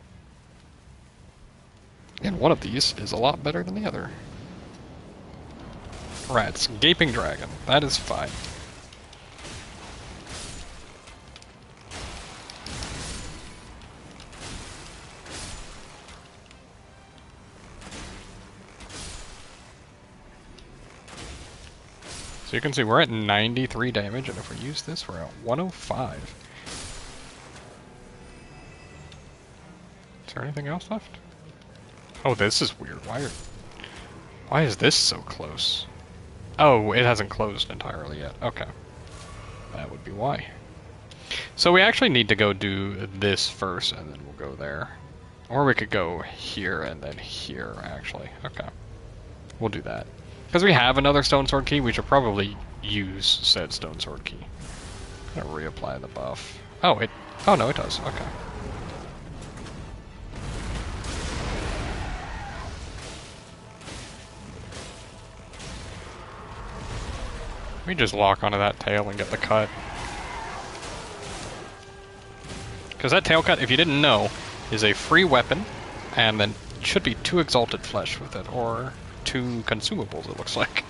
And one of these is a lot better than the other. Rats, Gaping Dragon. That is fine. So you can see we're at 93 damage, and if we use this, we're at 105. Is there anything else left? Oh, this is weird. Why is this so close? Oh, it hasn't closed entirely yet. Okay. That would be why. So we actually need to go do this first, and then we'll go there. Or we could go here and then here, actually. Okay. We'll do that. Because we have another Stone Sword key, we should probably use said Stone Sword key. I'm gonna reapply the buff. Oh, no, it does. Okay. We just lock onto that tail and get the cut. Because that tail cut, if you didn't know, is a free weapon, and then should be 2 exalted flesh with it, or 2 consumables, it looks like.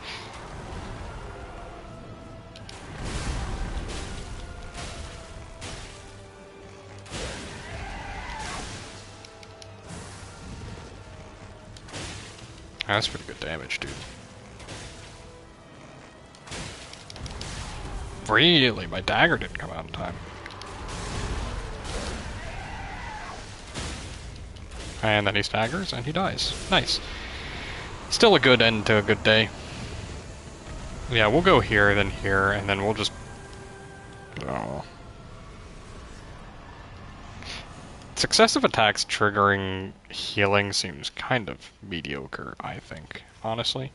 That's pretty good damage, dude. Really? My dagger didn't come out in time. And then he staggers, and he dies. Nice. Still a good end to a good day. Yeah, we'll go here, then here, and then we'll just... Oh. Successive attacks triggering healing seems kind of mediocre, I think, honestly.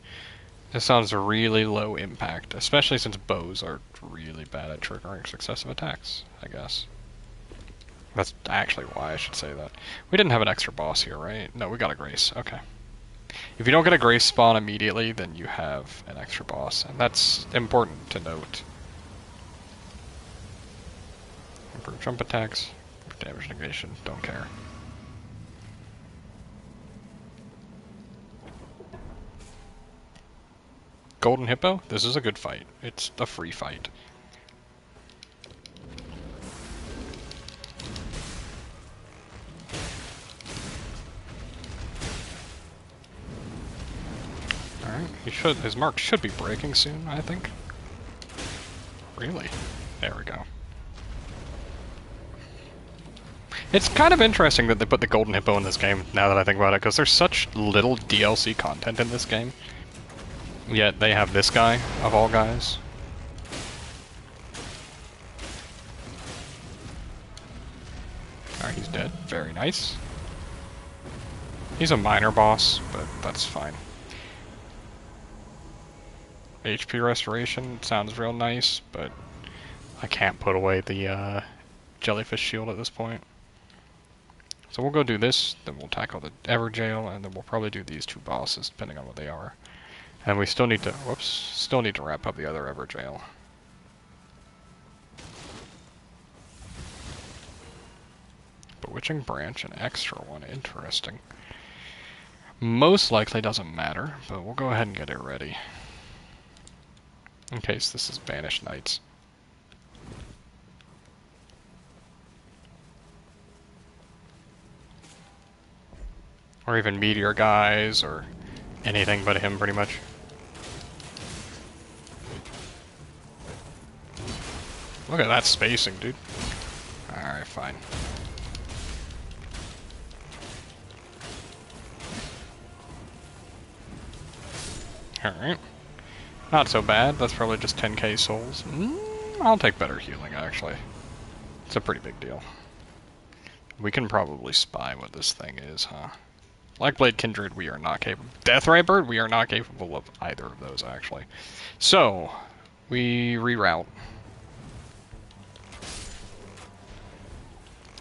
This sounds really low impact, especially since bows are really bad at triggering successive attacks, I guess. That's actually why I should say that. We didn't have an extra boss here, right? No, we got a Grace. Okay. If you don't get a Grace spawn immediately, then you have an extra boss, and that's important to note. Improve jump attacks, damage negation, don't care. Golden Hippo? This is a good fight. It's a free fight. Alright, his mark should be breaking soon, I think. Really? There we go. It's kind of interesting that they put the Golden Hippo in this game, now that I think about it, because there's such little DLC content in this game. Yet they have this guy, of all guys. Alright, he's dead. Very nice. He's a minor boss, but that's fine. HP restoration sounds real nice, but I can't put away the jellyfish shield at this point. So we'll go do this, then we'll tackle the Everjail, and then we'll probably do these two bosses, depending on what they are. And we still need to, still need to wrap up the other Everjail. Bewitching Branch, an extra one, interesting. Most likely doesn't matter, but we'll go ahead and get it ready. In case this is Banished Knights. Or even Meteor guys, or anything but him, pretty much. Look at that spacing, dude. Alright, fine. Alright. Not so bad. That's probably just 10k souls. I'll take better healing, actually. It's a pretty big deal. We can probably spy what this thing is, huh? Blackblade Kindred, we are not capable. Deathray Bird, we are not capable of either of those, actually. So, we reroute.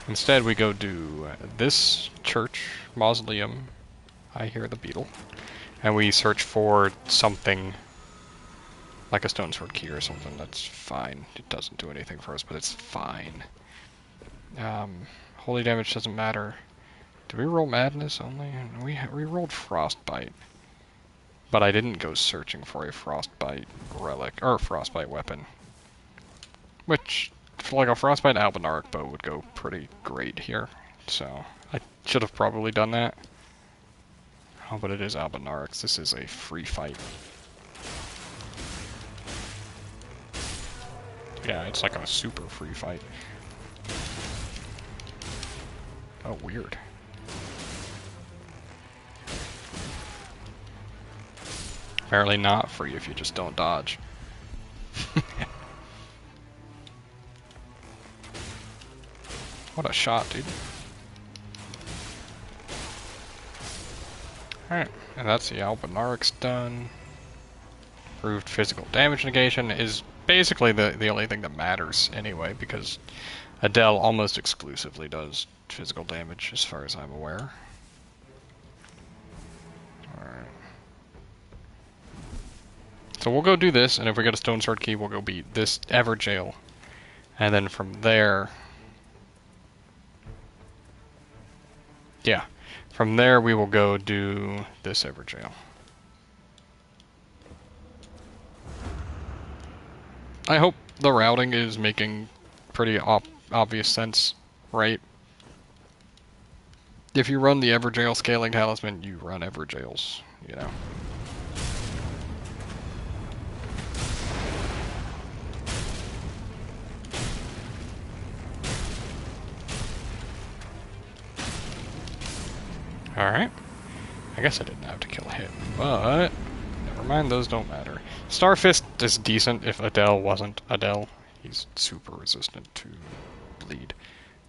Instead, we go do this church, mausoleum, I hear the beetle, and we search for something like a stone sword key or something. That's fine. It doesn't do anything for us, but it's fine. Holy damage doesn't matter. Did we roll Madness only? We rolled Frostbite, but I didn't go searching for a Frostbite relic, or Frostbite weapon. Which, for like a Frostbite Albinaric bow would go pretty great here, so I should have probably done that. Oh, but it is Albinarics. This is a free fight. Yeah, it's like a super free fight. Oh, weird. Apparently not free if you just don't dodge. What a shot, dude. Alright, and that's the Albinarics done. Improved physical damage negation is basically the only thing that matters anyway, because Adele almost exclusively does physical damage as far as I'm aware. Alright. So we'll go do this, and if we get a stone sword key, we'll go beat this Everjail. And then from there... Yeah. From there we will go do this Everjail. I hope the routing is making pretty obvious sense, right? If you run the Everjail Scaling Talisman, you run Everjails, you know. Alright. I guess I didn't have to kill him, but never mind, those don't matter. Starfist is decent if Adele wasn't Adele. He's super resistant to bleed.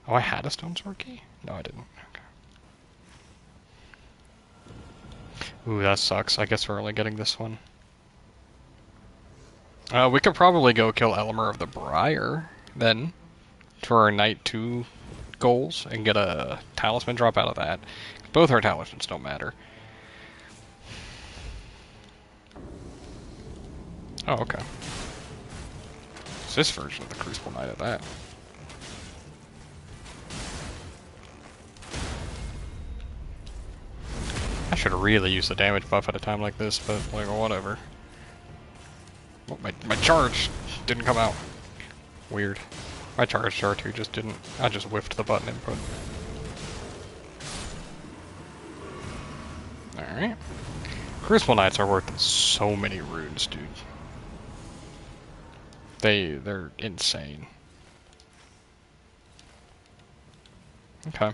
Oh, I had a stone sword key? No, I didn't. Okay. Ooh, that sucks. I guess we're only getting this one. We could probably go kill Elimer of the Briar, then, for our Night 2 goals, and get a talisman drop out of that. Both our talismans don't matter. Oh, okay. It's this version of the Crucible Knight at that. I should really use the damage buff at a time like this, but, like, whatever. Oh, my charge didn't come out. Weird. My charge R2 just didn't. I just whiffed the button input. Alright. Crucible Knights are worth so many runes, dude. They're insane. Okay.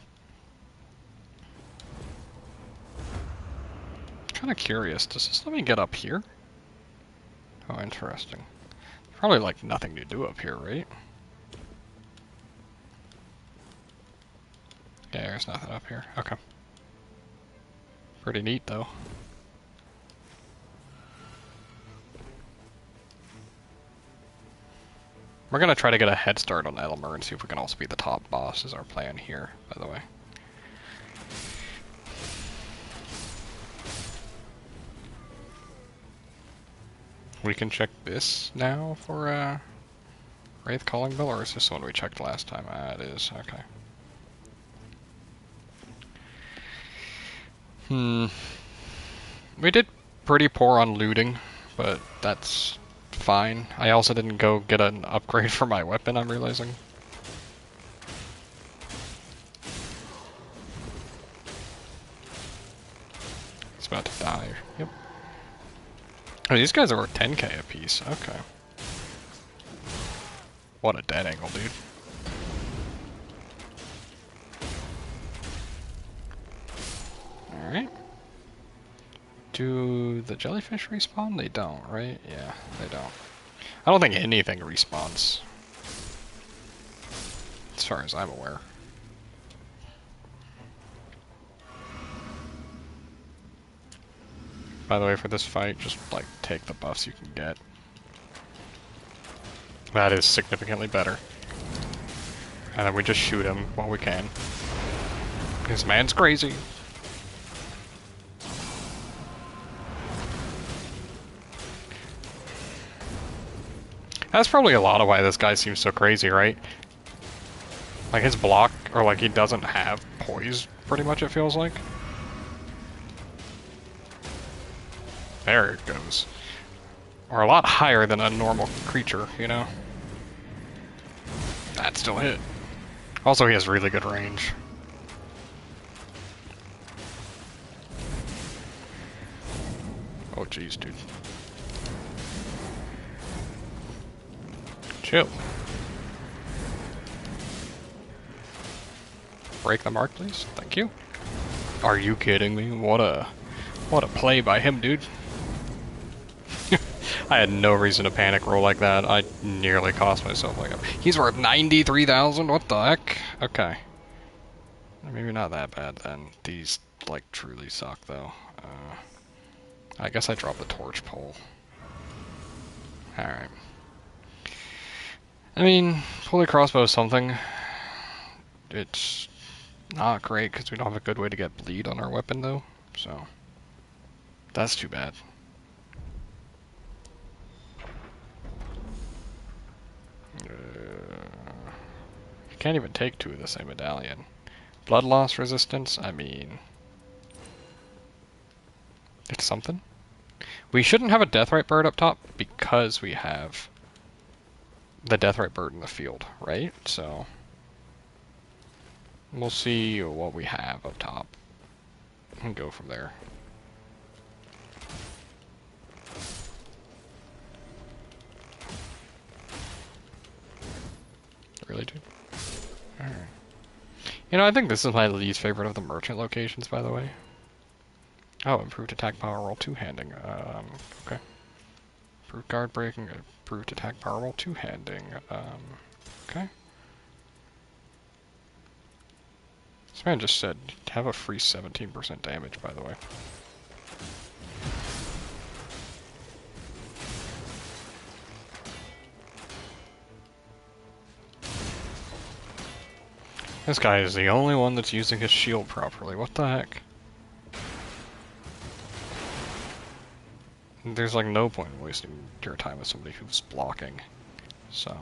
Kinda curious, does this let me get up here? Oh, interesting. Probably like nothing to do up here, right? Yeah, there's nothing up here. Okay. Pretty neat, though. We're gonna try to get a head start on Elmer and see if we can also be the top boss, is our plan here, by the way. We can check this now for, Wraith Calling Bell, or is this the one we checked last time? Ah, it is. Okay. We did pretty poor on looting, but that's fine. I also didn't go get an upgrade for my weapon, I'm realizing. He's about to die. Yep. Oh, these guys are worth 10k apiece. Okay. What a dead angle, dude. Alright. Do the jellyfish respawn? They don't, right? Yeah, they don't. I don't think anything respawns. As far as I'm aware. By the way, for this fight, just, like, take the buffs you can get. That is significantly better. And then we just shoot him while we can. This man's crazy. That's probably a lot of why this guy seems so crazy, right? Like his block, or like he doesn't have poise, pretty much it feels like. There it goes. Or a lot higher than a normal creature, you know? That still hit. Also, he has really good range. Oh jeez, dude. Chill. Break the mark, please. Thank you. Are you kidding me? What a play by him, dude. I had no reason to panic roll like that. I nearly cost myself like a... He's worth 93,000? What the heck? Okay. Maybe not that bad then. These, like, truly suck, though. I guess I dropped the torch pole. Alright. I mean, holy crossbow is something. It's not great because we don't have a good way to get bleed on our weapon, though. So, that's too bad. You can't even take two of the same medallion. Blood loss resistance? I mean... It's something. We shouldn't have a Deathrite bird up top because we have the Deathrite bird in the field, right? So... We'll see what we have up top and go from there. Really, dude? Alright. You know, I think this is my least favorite of the merchant locations, by the way. Oh, improved attack power roll two-handing. Okay. Improved guard breaking, improved attack power roll two-handing. Okay. This man just said, have a free 17% damage, by the way. This guy is the only one that's using his shield properly. What the heck? There's like no point in wasting your time with somebody who's blocking. So...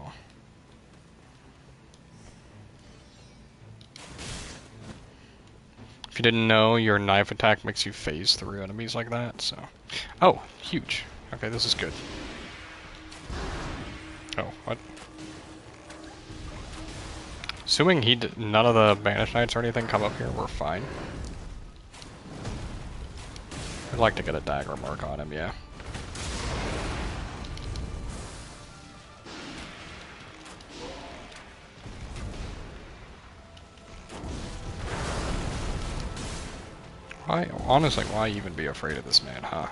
If you didn't know, your knife attack makes you phase through enemies like that, so... Oh, huge. Okay, this is good. Oh, what? Assuming none of the Banished Knights or anything come up here, we're fine. I'd like to get a dagger mark on him, yeah. Why, honestly, why even be afraid of this man, huh?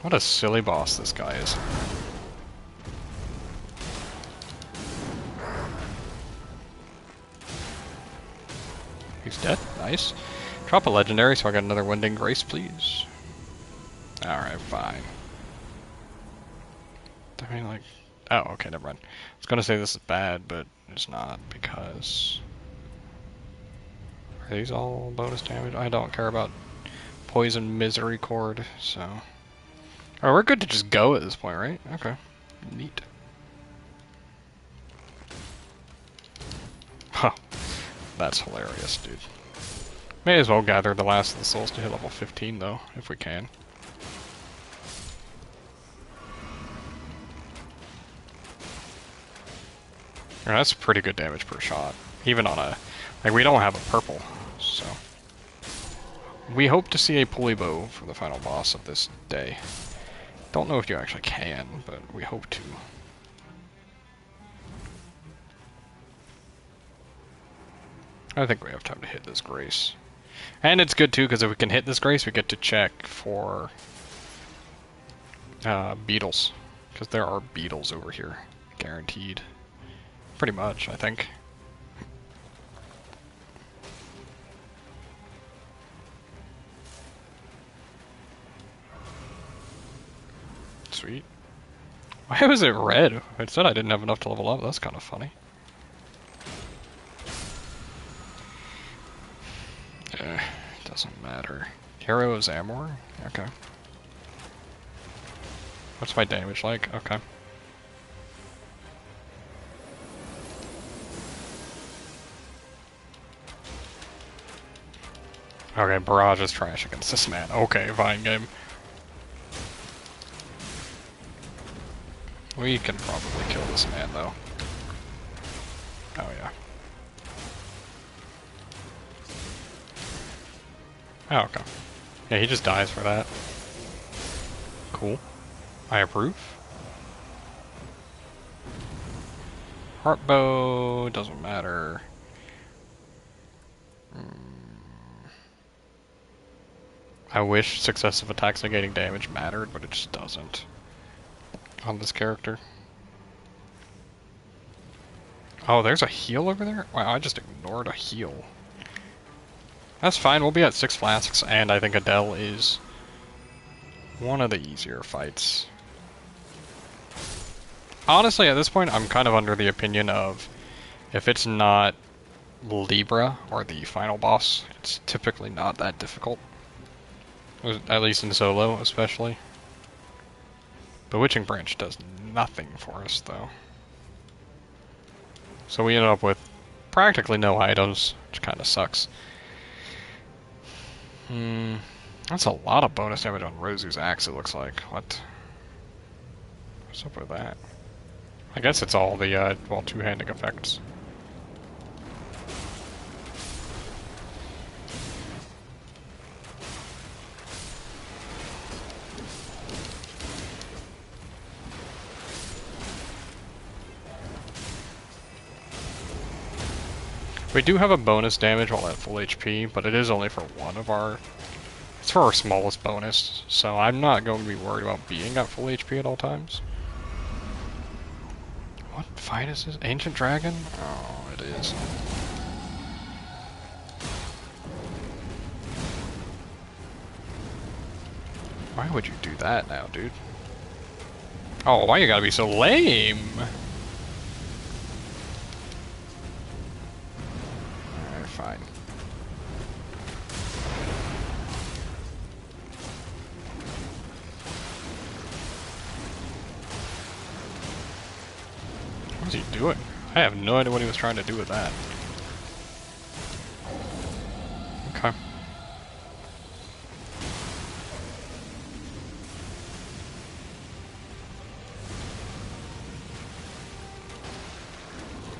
What a silly boss this guy is. He's dead. Nice. Drop a legendary so I got another Winding Grace, please. Alright, fine. I mean, like... Oh, okay, never mind. I was gonna say this is bad, but it's not, because... Are these all bonus damage? I don't care about Poison Misery Cord, so... Oh, we're good to just go at this point, right? Okay. Neat. Huh. That's hilarious, dude. May as well gather the last of the souls to hit level 15, though, if we can. Yeah, that's pretty good damage per shot. Even on a... Like, we don't have a purple, so... We hope to see a pulley bow for the final boss of this day. Don't know if you actually can, but we hope to. I think we have time to hit this Grace. And it's good too, because if we can hit this Grace, we get to check for beetles. Because there are beetles over here. Guaranteed. Pretty much, I think. Sweet. Why was it red? It said I didn't have enough to level up. That's kind of funny. Doesn't matter. Hero is Amor? Okay. What's my damage like? Okay. Okay, Barrage is trash against this man. Okay, fine game. We can probably kill this man, though. Oh, yeah. Oh, okay. Yeah, he just dies for that. Cool. I approve. Heartbow doesn't matter. I wish successive attacks negating damage mattered, but it just doesn't on this character. Oh, there's a heal over there? Wow, I just ignored a heal. That's fine, we'll be at 6 flasks, and I think Adele is one of the easier fights. Honestly, at this point, I'm kind of under the opinion of if it's not Libra, or the final boss, it's typically not that difficult. At least in solo, especially. The Witching Branch does nothing for us, though. So we ended up with practically no items, which kind of sucks. That's a lot of bonus damage on Rosu's axe, it looks like. What? What's up with that? I guess it's all the, well, two-handing effects. We do have a bonus damage while at full HP, but it is only for one of our... It's for our smallest bonus, so I'm not going to be worried about being at full HP at all times. What fight is this? Ancient Dragon? Oh, it is. Why would you do that now, dude? Oh, why you gotta be so lame? Fine. What was he doing? I have no idea what he was trying to do with that. Okay.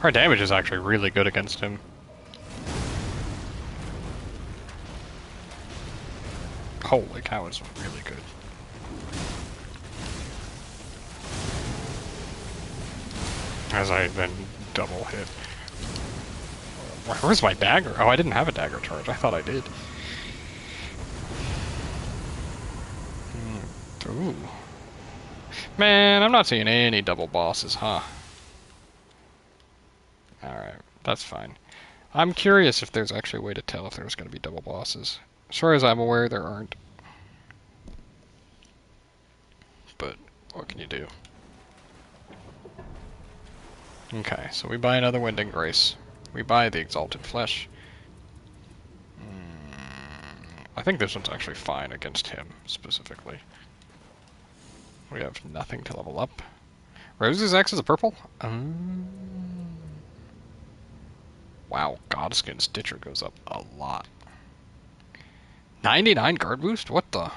Our damage is actually really good against him. Holy cow, it's really good. As I've been double hit. Where's my dagger? Oh, I didn't have a dagger charge. I thought I did. Ooh. Man, I'm not seeing any double bosses, huh? Alright, that's fine. I'm curious if there's actually a way to tell if there's going to be double bosses. As far as I'm aware, there aren't. But what can you do? Okay, so we buy another Wind and Grace. We buy the Exalted Flesh. I think this one's actually fine against him, specifically. We have nothing to level up. Rose's X is a purple? Wow, Godskin Stitcher goes up a lot. 99 guard boost? What the?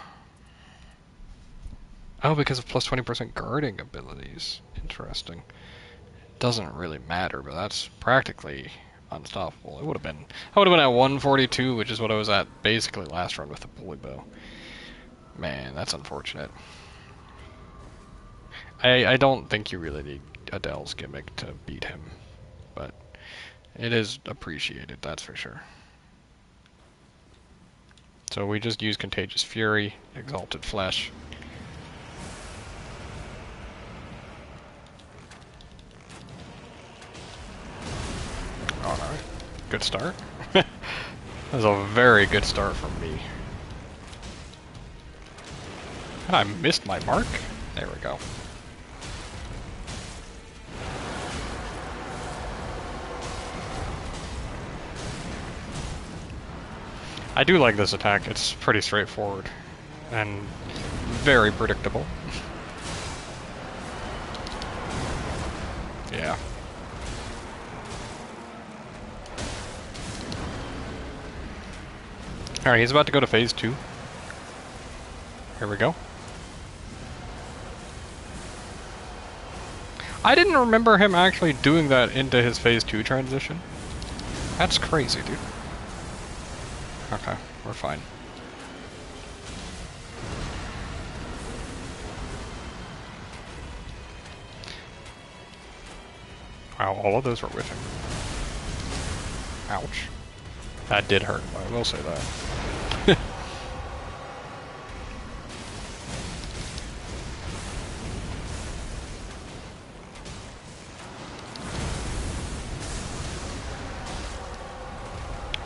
Oh, because of plus 20% guarding abilities. Interesting. Doesn't really matter, but that's practically unstoppable. It would have been. I would have been at 142, which is what I was at basically last run with the pulley bow. Man, that's unfortunate. I don't think you really need Adele's gimmick to beat him, but it is appreciated, that's for sure. So we just use Contagious Fury, Exalted Flesh. Alright, good start. That was a very good start from me. And I missed my mark? There we go. I do like this attack. It's pretty straightforward and very predictable. Yeah. Alright, he's about to go to phase 2. Here we go. I didn't remember him actually doing that into his phase 2 transition. That's crazy, dude. Okay, we're fine. Wow, all of those were with him. Ouch. That did hurt, I will say that.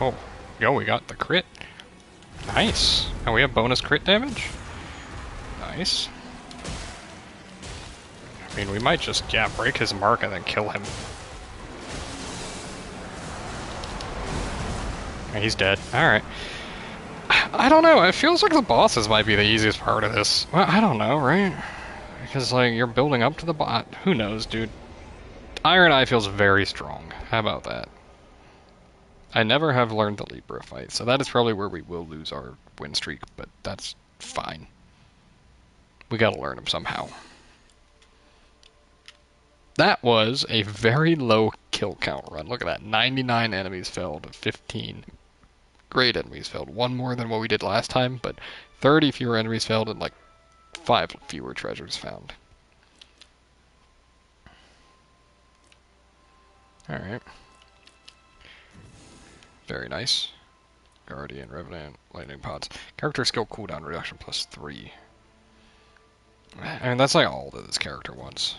Oh, yo, we got the crit. Nice. And we have bonus crit damage. Nice. I mean, we might just, yeah, break his mark and then kill him. He's dead. Alright. I don't know, it feels like the bosses might be the easiest part of this. Well, I don't know, right? Because, like, you're building up to the bot. Who knows, dude? Iron Eye feels very strong. How about that? I never have learned the Libra fight, so that is probably where we will lose our win streak, but that's fine. We gotta learn him somehow. That was a very low kill count run. Look at that. 99 enemies felled, 15 great enemies felled. One more than what we did last time, but 30 fewer enemies felled and like 5 fewer treasures found. Alright. Very nice. Guardian, Revenant, Lightning Pods. Character skill cooldown reduction plus 3. I mean, that's like all that this character wants.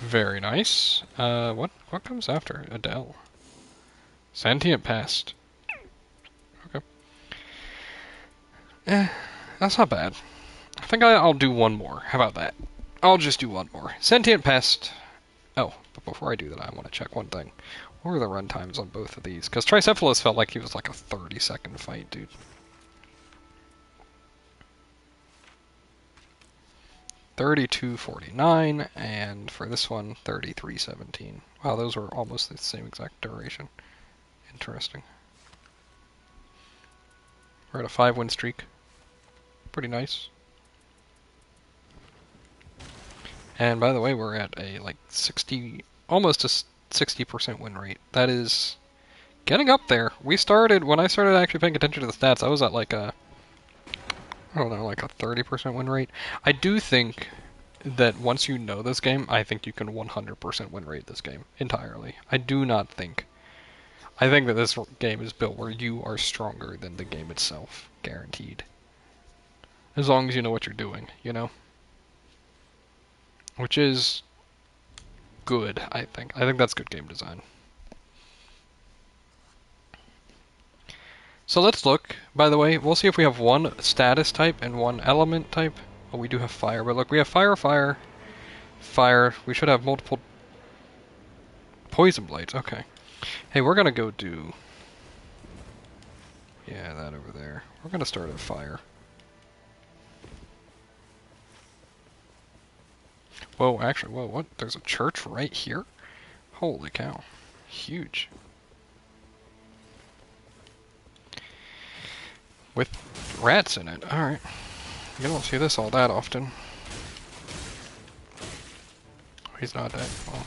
Very nice. What comes after Adele? Sentient Pest. Okay. That's not bad. I think I'll do one more. How about that? I'll just do one more. Sentient Pest. Oh, but before I do that, I want to check one thing. What were the run times on both of these? Because Tricephalus felt like he was like a 30-second fight, dude. $32.49, and for this one, $33.17. Wow, those were almost the same exact duration. Interesting. We're at a 5-win streak. Pretty nice. And by the way, we're at a like 60, almost a 60% win rate. That is getting up there. When I started actually paying attention to the stats, I was at like a, I don't know, like a 30% win rate. I do think that once you know this game, I think you can 100% win rate this game entirely. I think that this game is built where you are stronger than the game itself, guaranteed. As long as you know what you're doing, you know? Which is good, I think. I think that's good game design. So let's look, by the way, we'll see if we have one status type and one element type. Oh, we do have fire, but look, we have fire, fire, fire. We should have multiple poison blades, okay. Hey, we're gonna go do... Yeah, that over there. We're gonna start at fire. Whoa, actually, whoa, what? There's a church right here? Holy cow. Huge. With rats in it, alright. You don't see this all that often. Oh, he's not dead. Well.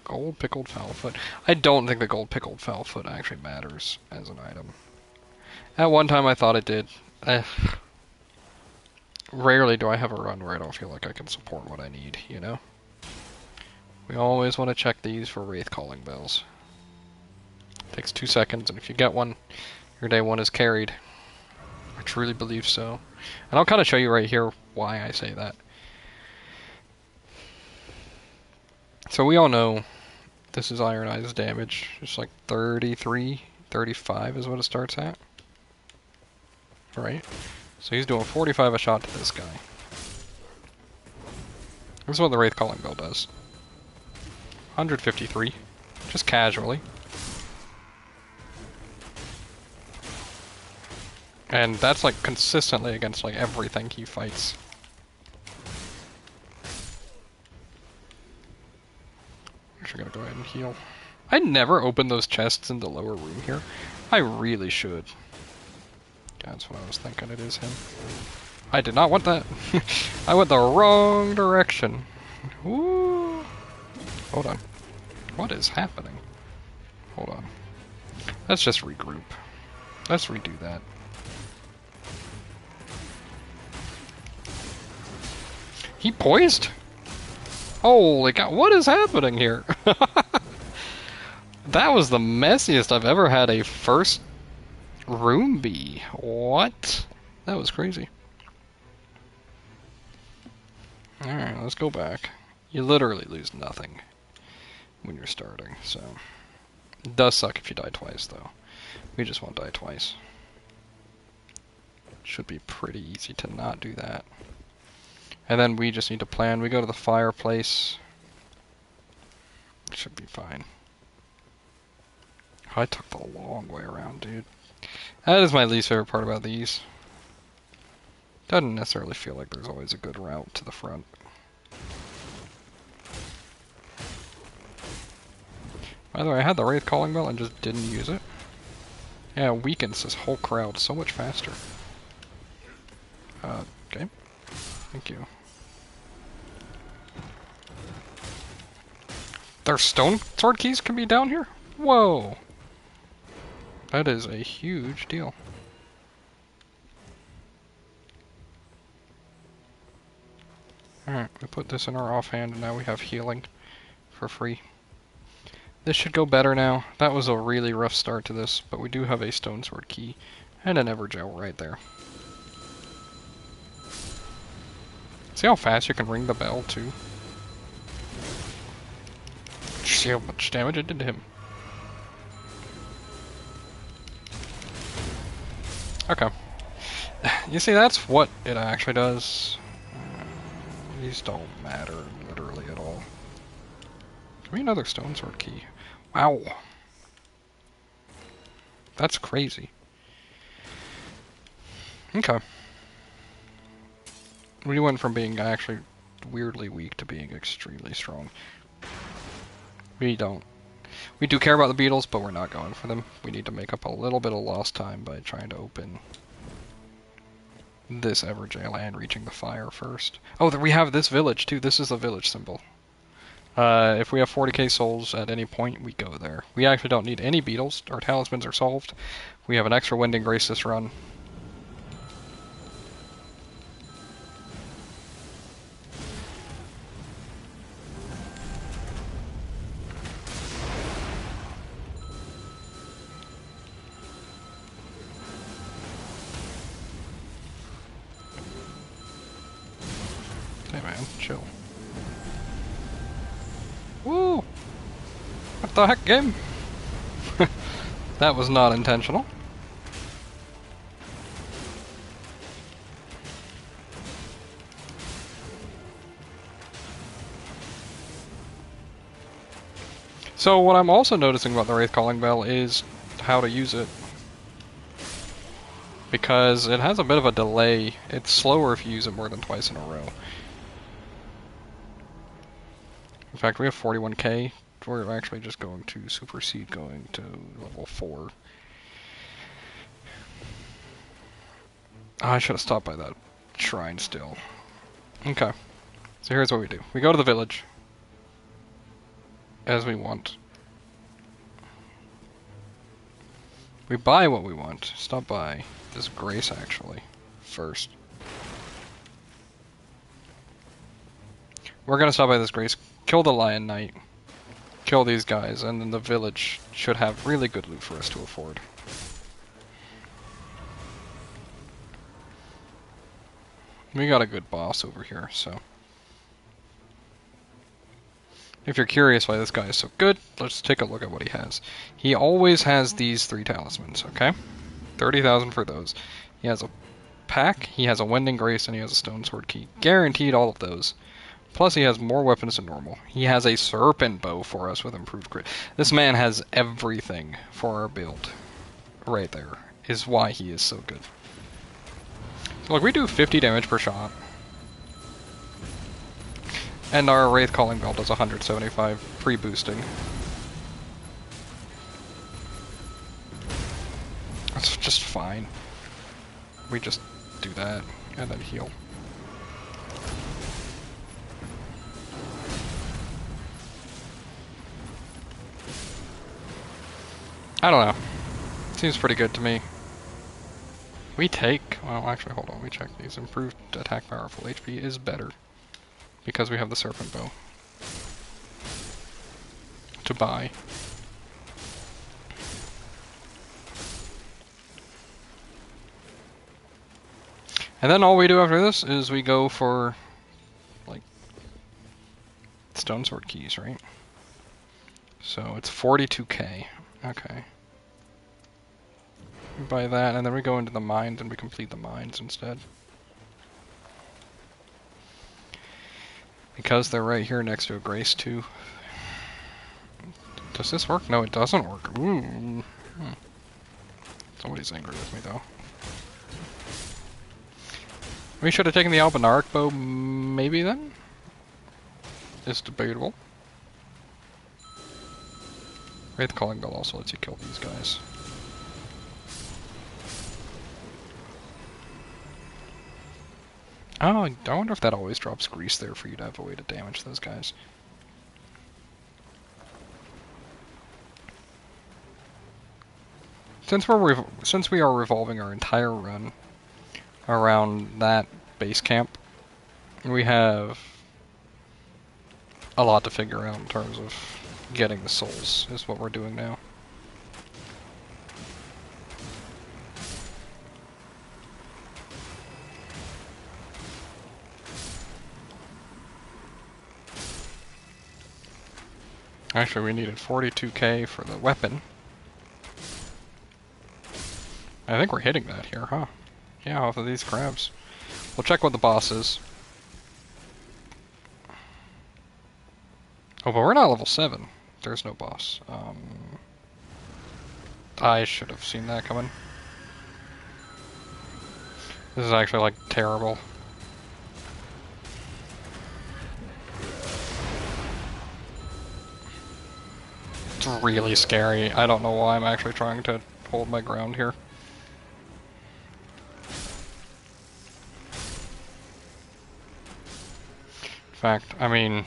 Gold pickled fowlfoot. I don't think the gold pickled fowlfoot actually matters as an item. At one time I thought it did. Rarely do I have a run where I don't feel like I can support what I need, you know? We always want to check these for wraith calling bells. Takes 2 seconds, and if you get one, your day one is carried. I truly believe so. And I'll kind of show you right here why I say that. So we all know this is Iron Eye's damage. It's like 33, 35 is what it starts at. Right? So he's doing 45 a shot to this guy. This is what the Wraith Calling Bell does. 153. Just casually. And that's like consistently against like everything he fights. I'm actually gonna go ahead and heal. I never open those chests in the lower room here. I really should. That's what I was thinking, it is him. I did not want that. I went the wrong direction. Ooh. Hold on. What is happening? Hold on. Let's just regroup. Let's redo that. He poised? Holy cow, what is happening here? That was the messiest I've ever had a first room be. What? That was crazy. Alright, let's go back. You literally lose nothing when you're starting, so... It does suck if you die twice, though. We just won't die twice. Should be pretty easy to not do that. And then we just need to plan. We go to the fireplace. Should be fine. I took the long way around, dude. That is my least favorite part about these. Doesn't necessarily feel like there's always a good route to the front. By the way, I had the Wraith Calling Bell and just didn't use it. Yeah, it weakens this whole crowd so much faster. Okay. Thank you. Their stone sword keys can be down here? Whoa! That is a huge deal. Alright, we put this in our offhand and now we have healing for free. This should go better now. That was a really rough start to this, but we do have a stone sword key and an Evergel right there. See how fast you can ring the bell too? See how much damage it did to him. Okay. You see, that's what it actually does. These don't matter literally at all. Give me another stone sword key. Wow. That's crazy. Okay. We went from being actually weirdly weak to being extremely strong. We do care about the beetles, but we're not going for them. We need to make up a little bit of lost time by trying to open this Evergel and reaching the fire first. Oh, we have this village too. This is the village symbol. If we have 40k souls at any point, we go there. We actually don't need any beetles. Our talismans are solved. We have an extra Wind and Grace this run. Hey man, chill. Woo! What the heck, game? That was not intentional. So what I'm also noticing about the Wraith Calling Bell is how to use it. Because it has a bit of a delay. It's slower if you use it more than twice in a row. In fact, we have 41k. We're actually just going to supersede going to level 4. I should have stopped by that shrine still. Okay. So here's what we do. We go to the village. As we want. We buy what we want. Stop by this grace, actually, first. We're gonna stop by this grace, kill the Lion Knight, kill these guys, and then the village should have really good loot for us to afford. We got a good boss over here, so... If you're curious why this guy is so good, let's take a look at what he has. He always has these 3 talismans, okay? 30,000 for those. He has a pack, he has a Wending Grace, and he has a Stone Sword Key. Guaranteed all of those. Plus he has more weapons than normal. He has a Serpent Bow for us with improved crit. This man has everything for our build. Right there is why he is so good. So look, we do 50 damage per shot. And our Wraith Calling Bell does 175 pre-boosting. That's just fine. We just do that, and then heal. I don't know. Seems pretty good to me. We take... Well, actually, hold on. We check these. Improved attack power, full HP is better. Because we have the Serpent Bow. To buy. And then all we do after this is we go for, like, Stone Sword Keys, right? So it's 42k. Okay. We buy that, and then we go into the mines and we complete the mines instead. Because they're right here next to a Grace too. Does this work? No, it doesn't work. Ooh. Somebody's angry with me though. We should have taken the Albinaric bow, maybe then? It's debatable. Wraith Calling Bell also lets you kill these guys. Oh, I wonder if that always drops grease there for you to have a way to damage those guys. Since we are revolving our entire run around that base camp, we have a lot to figure out in terms of getting the souls, is what we're doing now. Actually, we needed 42k for the weapon. I think we're hitting that here, huh? Yeah, off of these crabs. We'll check what the boss is. Oh, but we're not level 7. There's no boss. I should have seen that coming. This is actually, like, terrible. It's really scary. I don't know why I'm actually trying to hold my ground here. In fact, I mean,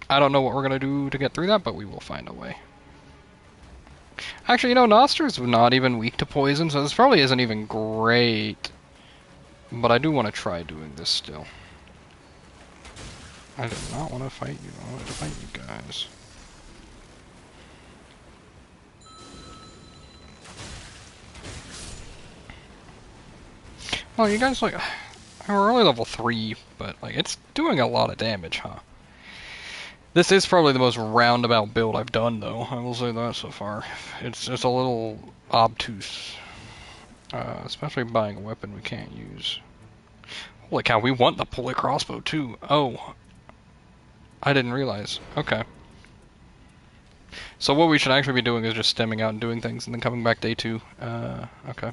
I don't know what we're gonna do to get through that, but we will find a way. Actually, you know, Noster's not even weak to poison, so this probably isn't even great. But I do want to try doing this still. I did not want to fight you. I wanted to fight you guys. Well, you guys, like, we're only level 3, but, like, it's doing a lot of damage, huh? This is probably the most roundabout build I've done, though. I will say that so far. It's just a little obtuse. Especially buying a weapon we can't use. Holy cow, we want the pulley crossbow, too. Oh. I didn't realize. Okay. So what we should actually be doing is just stemming out and doing things, and then coming back day 2. Okay.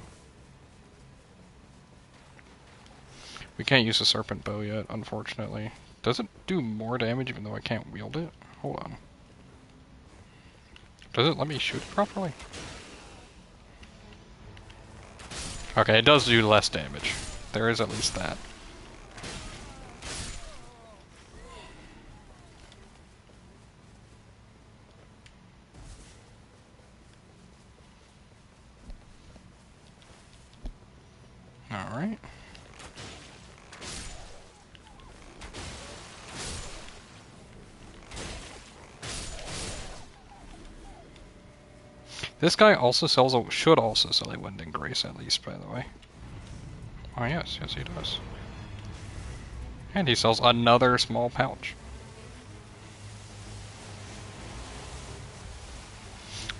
We can't use the serpent bow yet, unfortunately. Does it do more damage even though I can't wield it? Hold on. Does it let me shoot it properly? Okay, it does do less damage. There is at least that. Alright. This guy also sells a, should also sell a Wending Grace at least, by the way. Oh yes, yes he does. And he sells another small pouch.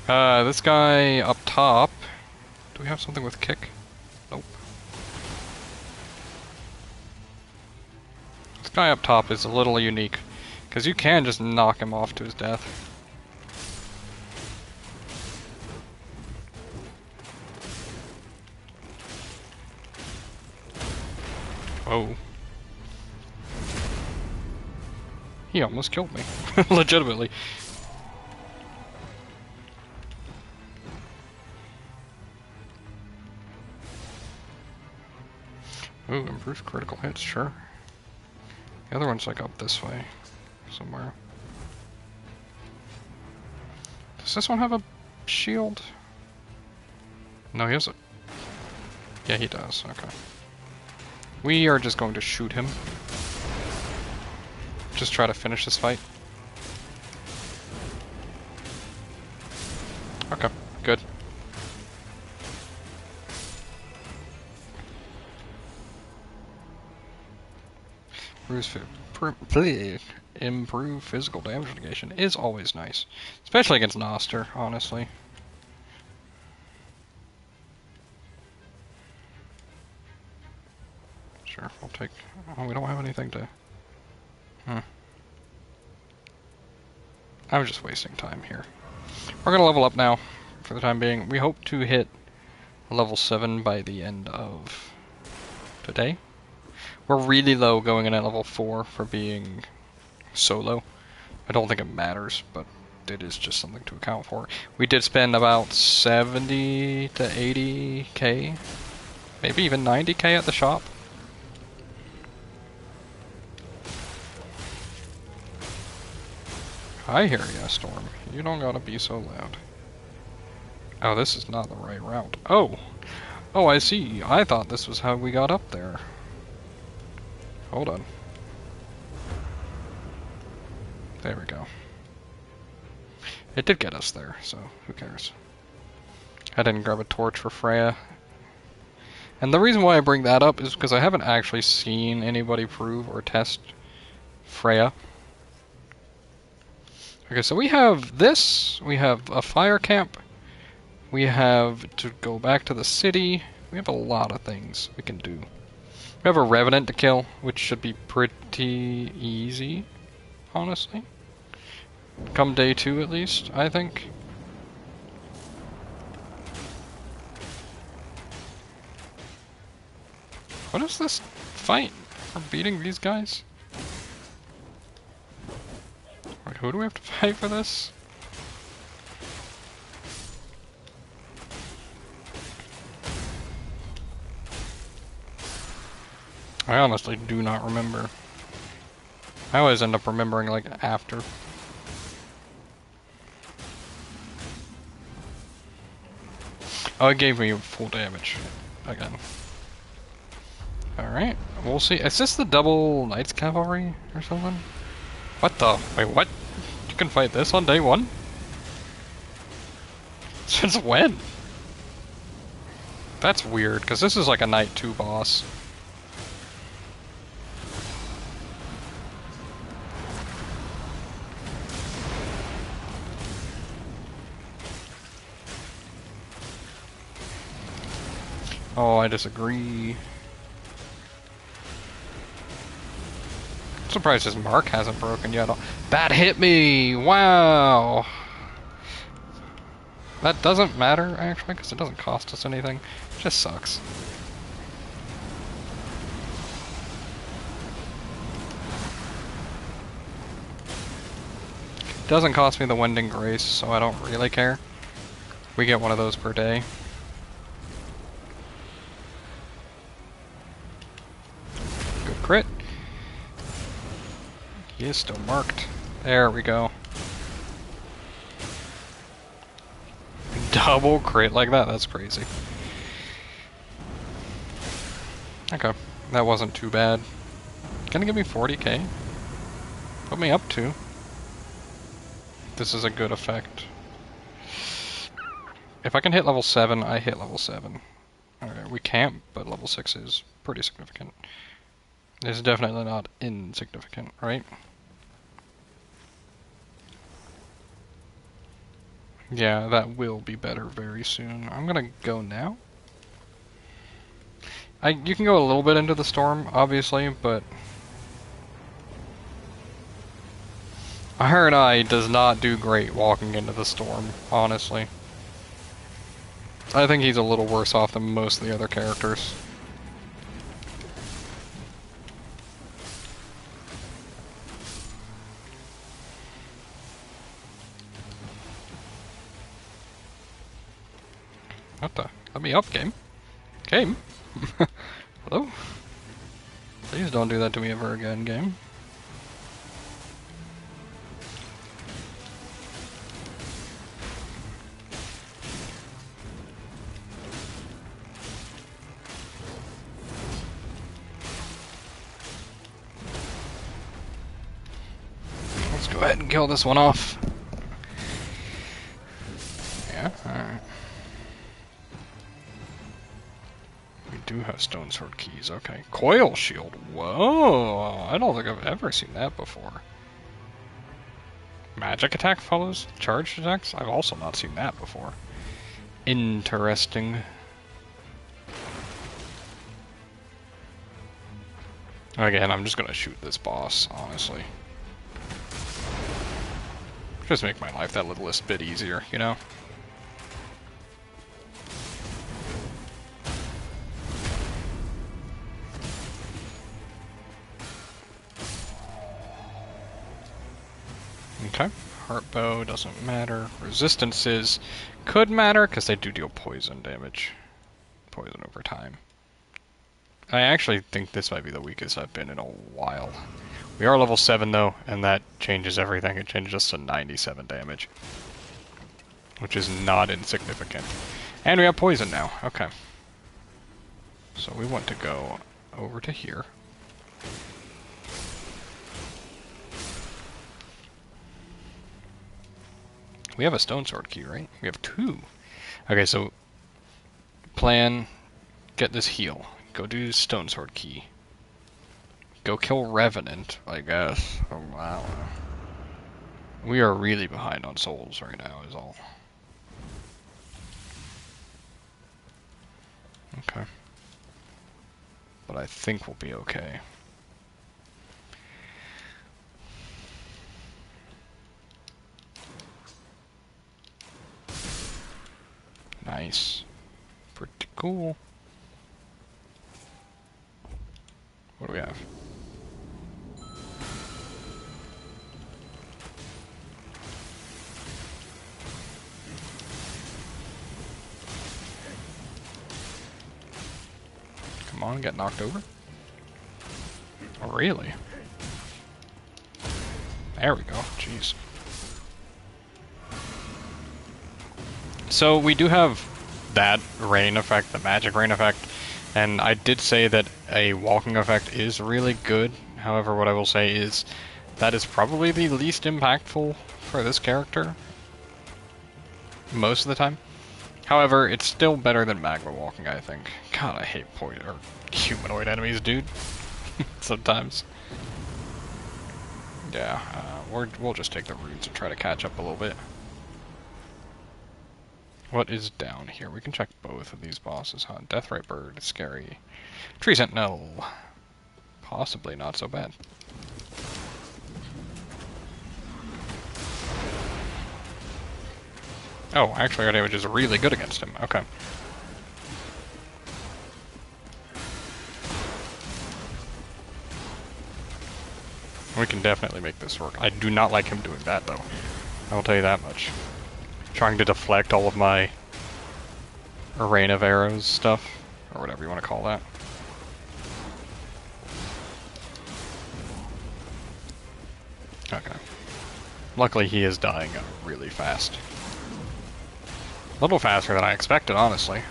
This guy up top. Do we have something with kick? Nope. This guy up top is a little unique, because you can just knock him off to his death. Whoa. He almost killed me. Legitimately. Ooh, improves critical hits, sure. The other one's like up this way, somewhere. Does this one have a shield? No, he has a... Yeah, he does, okay. We are just going to shoot him. Just try to finish this fight. Okay, good. Improve physical damage negation is always nice. Especially against Noster, honestly. Sure, we'll take... Oh, we don't have anything to... I'm just wasting time here. We're gonna level up now, for the time being. We hope to hit level 7 by the end of today. We're really low going in at level 4 for being solo. I don't think it matters, but it is just something to account for. We did spend about 70 to 80k, maybe even 90k at the shop. I hear ya, Storm. You don't gotta be so loud. Oh, this is not the right route. Oh! Oh, I see. I thought this was how we got up there. Hold on. There we go. It did get us there, so who cares? I didn't grab a torch for Freya. And the reason why I bring that up is because I haven't actually seen anybody prove or test Freya. Okay, so we have this, we have a fire camp, we have to go back to the city, we have a lot of things we can do. We have a revenant to kill, which should be pretty easy, honestly. Come day 2 at least, I think. What is this fight for beating these guys? Like, who do we have to fight for this? I honestly do not remember. I always end up remembering, like, after. Oh, it gave me full damage. Again. Alright, we'll see. Is this the double Knights Cavalry or something? What the? Wait, what? You can fight this on day 1? Since when? That's weird, because this is like a Night 2 boss. Oh, I disagree. I'm surprised his mark hasn't broken yet. That hit me! Wow! That doesn't matter, actually, because it doesn't cost us anything. It just sucks. It doesn't cost me the Wending Grace, so I don't really care. We get one of those per day. Good crit. He is still marked. There we go. Double crit like that, that's crazy. Okay, that wasn't too bad. Gonna give me 40k? Put me up to. This is a good effect. If I can hit level 7, I hit level 7. Alright, we can't, but level 6 is pretty significant. It's definitely not insignificant, right? Yeah, that will be better very soon. I'm gonna go now. You can go a little bit into the storm, obviously, but Iron Eye does not do great walking into the storm, honestly. I think he's a little worse off than most of the other characters. What the? Let me up, game. Game? Hello? Please don't do that to me ever again, game. Let's go ahead and kill this one off. Yeah, alright. We do have stone sword keys, okay. Coil shield, whoa! I don't think I've ever seen that before. Magic attack follows charged attacks? I've also not seen that before. Interesting. Again, I'm just gonna shoot this boss, honestly. Just make my life that littlest bit easier, you know? Okay, heart bow doesn't matter. Resistances could matter because they do deal poison damage. Poison over time. I actually think this might be the weakest I've been in a while. We are level 7 though, and that changes everything. It changes us to 97 damage. Which is not insignificant. And we have poison now, okay. So we want to go over to here. We have a stone sword key, right? We have 2. Okay, so plan, get this heal. Go do stone sword key. Go kill Revenant, I guess. Oh, wow. We are really behind on souls right now, is all. Okay. But I think we'll be okay. Nice. Pretty cool. What do we have? Come on, get knocked over. Oh, really? There we go. Jeez. So we do have that rain effect, the magic rain effect, and I did say that a walking effect is really good. However, what I will say is that is probably the least impactful for this character most of the time. However, it's still better than magma walking, I think. God, I hate humanoid enemies, dude. Sometimes. Yeah, we'll just take the runes and try to catch up a little bit. What is down here? We can check both of these bosses, huh? Deathrite Bird, scary. Tree Sentinel. Possibly not so bad. Oh, actually our damage is really good against him. Okay. We can definitely make this work. I do not like him doing that, though. I will tell you that much. Trying to deflect all of my rain of arrows stuff, or whatever you want to call that. Okay. Luckily he is dying really fast. A little faster than I expected, honestly.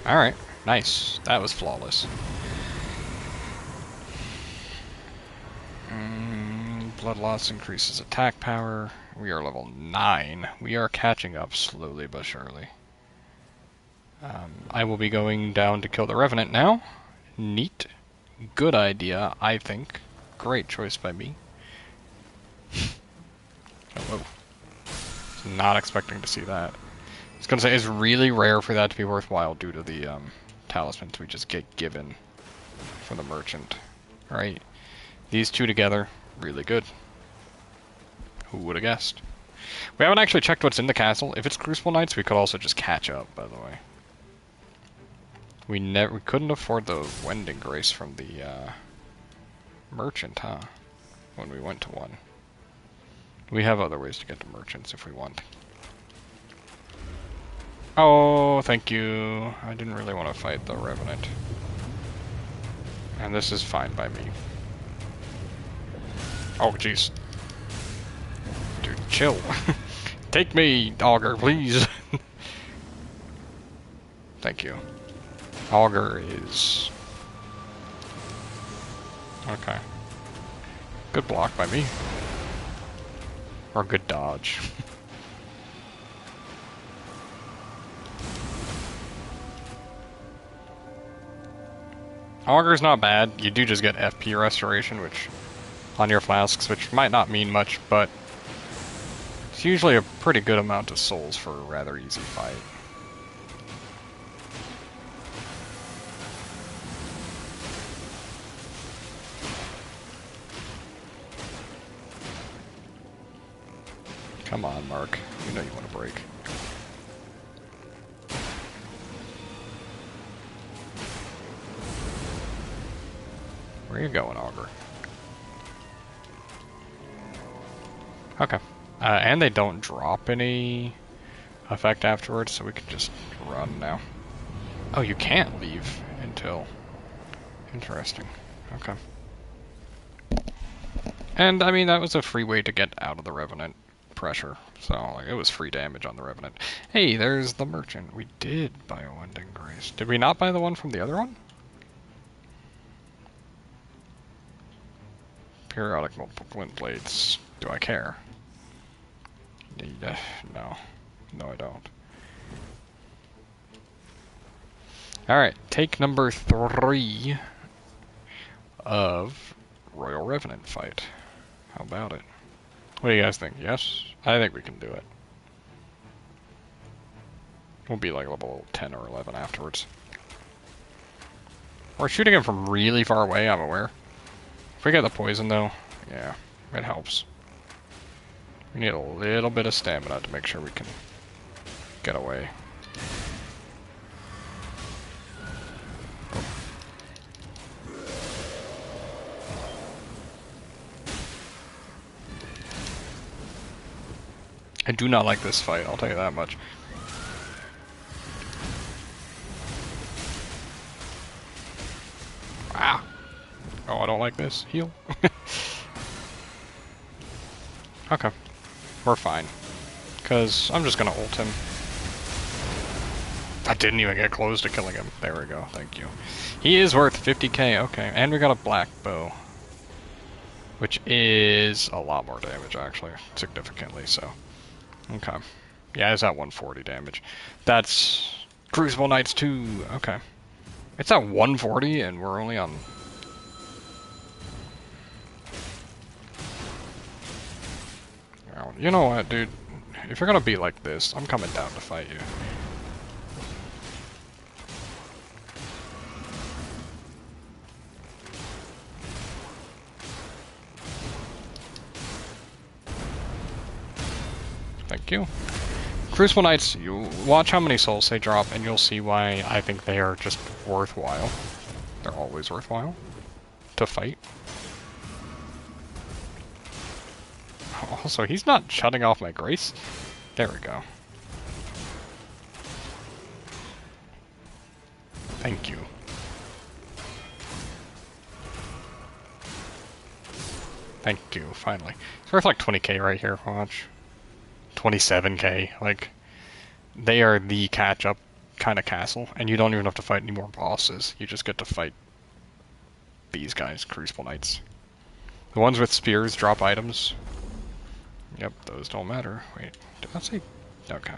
Alright, nice. That was flawless. Blood loss increases attack power. We are level 9. We are catching up slowly but surely. I will be going down to kill the Revenant now. Neat. Good idea, I think. Great choice by me. Oh, whoa. Not expecting to see that. I was gonna say, it's really rare for that to be worthwhile due to the talismans we just get given from the merchant. Right? These two together, really good. Who would have guessed? We haven't actually checked what's in the castle. If it's Crucible Knights, we could also just catch up, by the way. We couldn't afford the Wending Grace from the merchant, huh? When we went to one. We have other ways to get to merchants if we want. Oh, thank you. I didn't really want to fight the Revenant. And this is fine by me. Oh, jeez. Dude, chill. Take me, Augur, please. Thank you. Augur is... Okay. Good block by me. Or good dodge. Augur's not bad. You do just get FP restoration, which on your flasks, which might not mean much, but it's usually a pretty good amount of souls for a rather easy fight. Come on, Mark. You know you want to break. Where are you going, Augur? Okay. And they don't drop any effect afterwards, so we can just run now. Oh, you can't leave until... Interesting. Okay. And, I mean, that was a free way to get out of the Revenant pressure. So, like, it was free damage on the Revenant. Hey, there's the Merchant. We did buy a Wending Grace. Did we not buy the one from the other one? Periodic multiple glint blades. Do I care? No. No, I don't. Alright, take number 3 of Royal Revenant fight. How about it? What do you guys think? Yes? I think we can do it. We'll be like level 10 or 11 afterwards. We're shooting him from really far away, I'm aware. If we get the poison though, yeah, it helps. We need a little bit of stamina to make sure we can get away. I do not like this fight, I'll tell you that much. Ah! Oh, I don't like this. Heal. Okay. We're fine. Because I'm just gonna ult him. I didn't even get close to killing him. There we go, thank you. He is worth 50k, okay. And we got a black bow. Which is a lot more damage, actually. Significantly so. Okay. Yeah, it's at 140 damage. That's Crucible Knights 2. Okay. It's at 140 and we're only on... You know what, dude? If you're gonna be like this, I'm coming down to fight you. Thank you. Crucible Knights, you watch how many souls they drop, and you'll see why I think they are just worthwhile. They're always worthwhile to fight. Also, he's not shutting off my grace. There we go. Thank you. Thank you, finally. It's worth like 20k right here, watch. 27k, like, they are the catch-up kind of castle, and you don't even have to fight any more bosses. You just get to fight these guys, Crucible Knights. The ones with spears drop items. Yep, those don't matter. Wait, did I say? Okay.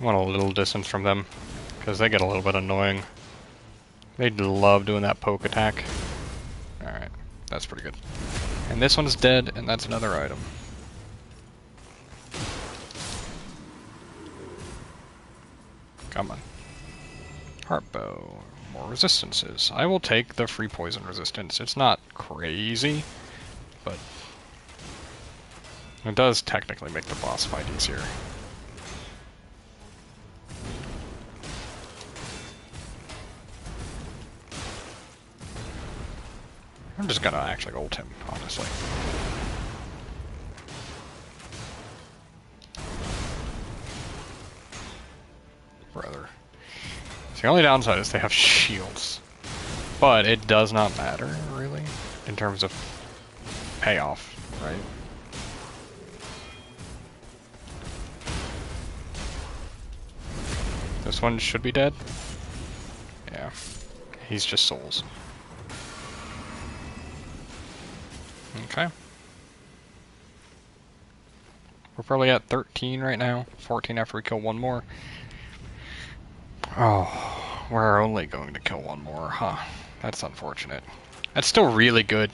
I want a little distance from them, because they get a little bit annoying. They'd love doing that poke attack. Alright, that's pretty good. And this one's dead, and that's another item. Come on. Heartbow. More resistances. I will take the free poison resistance. It's not crazy, but it does technically make the boss fight easier. I'm just gonna actually ult him, honestly. Brother. The only downside is they have shields. But it does not matter, really, in terms of payoff, right? This one should be dead. Yeah. He's just souls. Okay. We're probably at 13 right now. 14 after we kill one more. Oh, we're only going to kill one more, huh? That's unfortunate. That's still really good.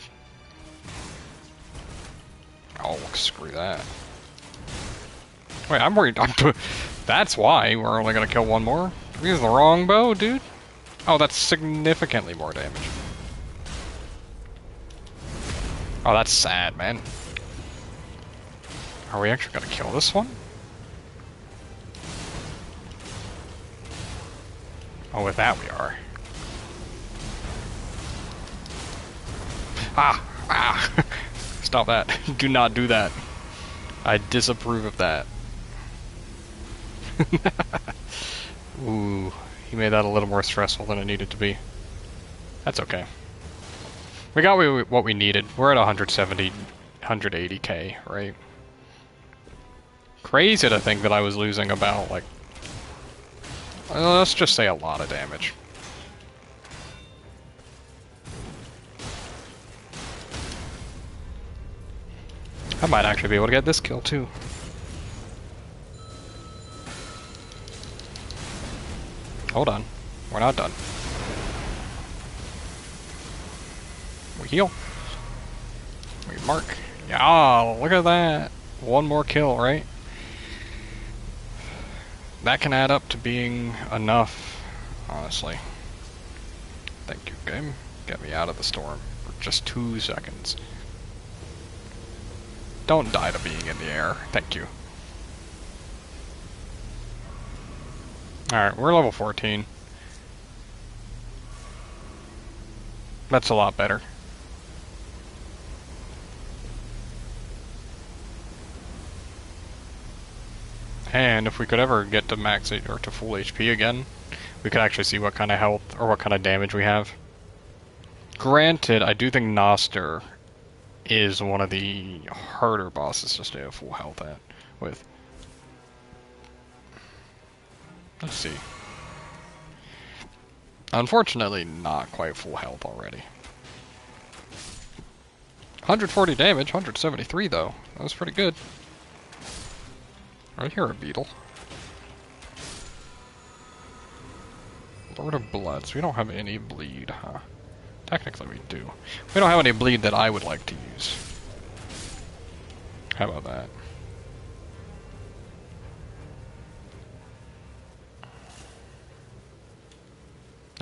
Oh, screw that. Wait, I'm worried. That's why we're only going to kill one more? We used the wrong bow, dude. Oh, that's significantly more damage. Oh, that's sad, man. Are we actually gonna kill this one? Oh, with that we are. Ah! Stop that. Do not do that. I disapprove of that. Ooh, he made that a little more stressful than it needed to be. That's okay. We got what we needed. We're at 170, 180k, right? Crazy to think that I was losing about, like, let's just say a lot of damage. I might actually be able to get this kill, too. Hold on. We're not done. We heal. We mark. Yeah, look at that. One more kill, right? That can add up to being enough, honestly. Thank you, game. Get me out of the storm for just 2 seconds. Don't die to being in the air. Thank you. Alright, we're level 14. That's a lot better. And if we could ever get to max or to full HP again, we could actually see what kind of health or what kind of damage we have. Granted, I do think Noster is one of the harder bosses to stay at full health with. Let's see. Unfortunately, not quite full health already. 140 damage, 173 though. That was pretty good. I hear a beetle. Lord of Bloods. We don't have any bleed, huh? Technically we do. We don't have any bleed that I would like to use. How about that?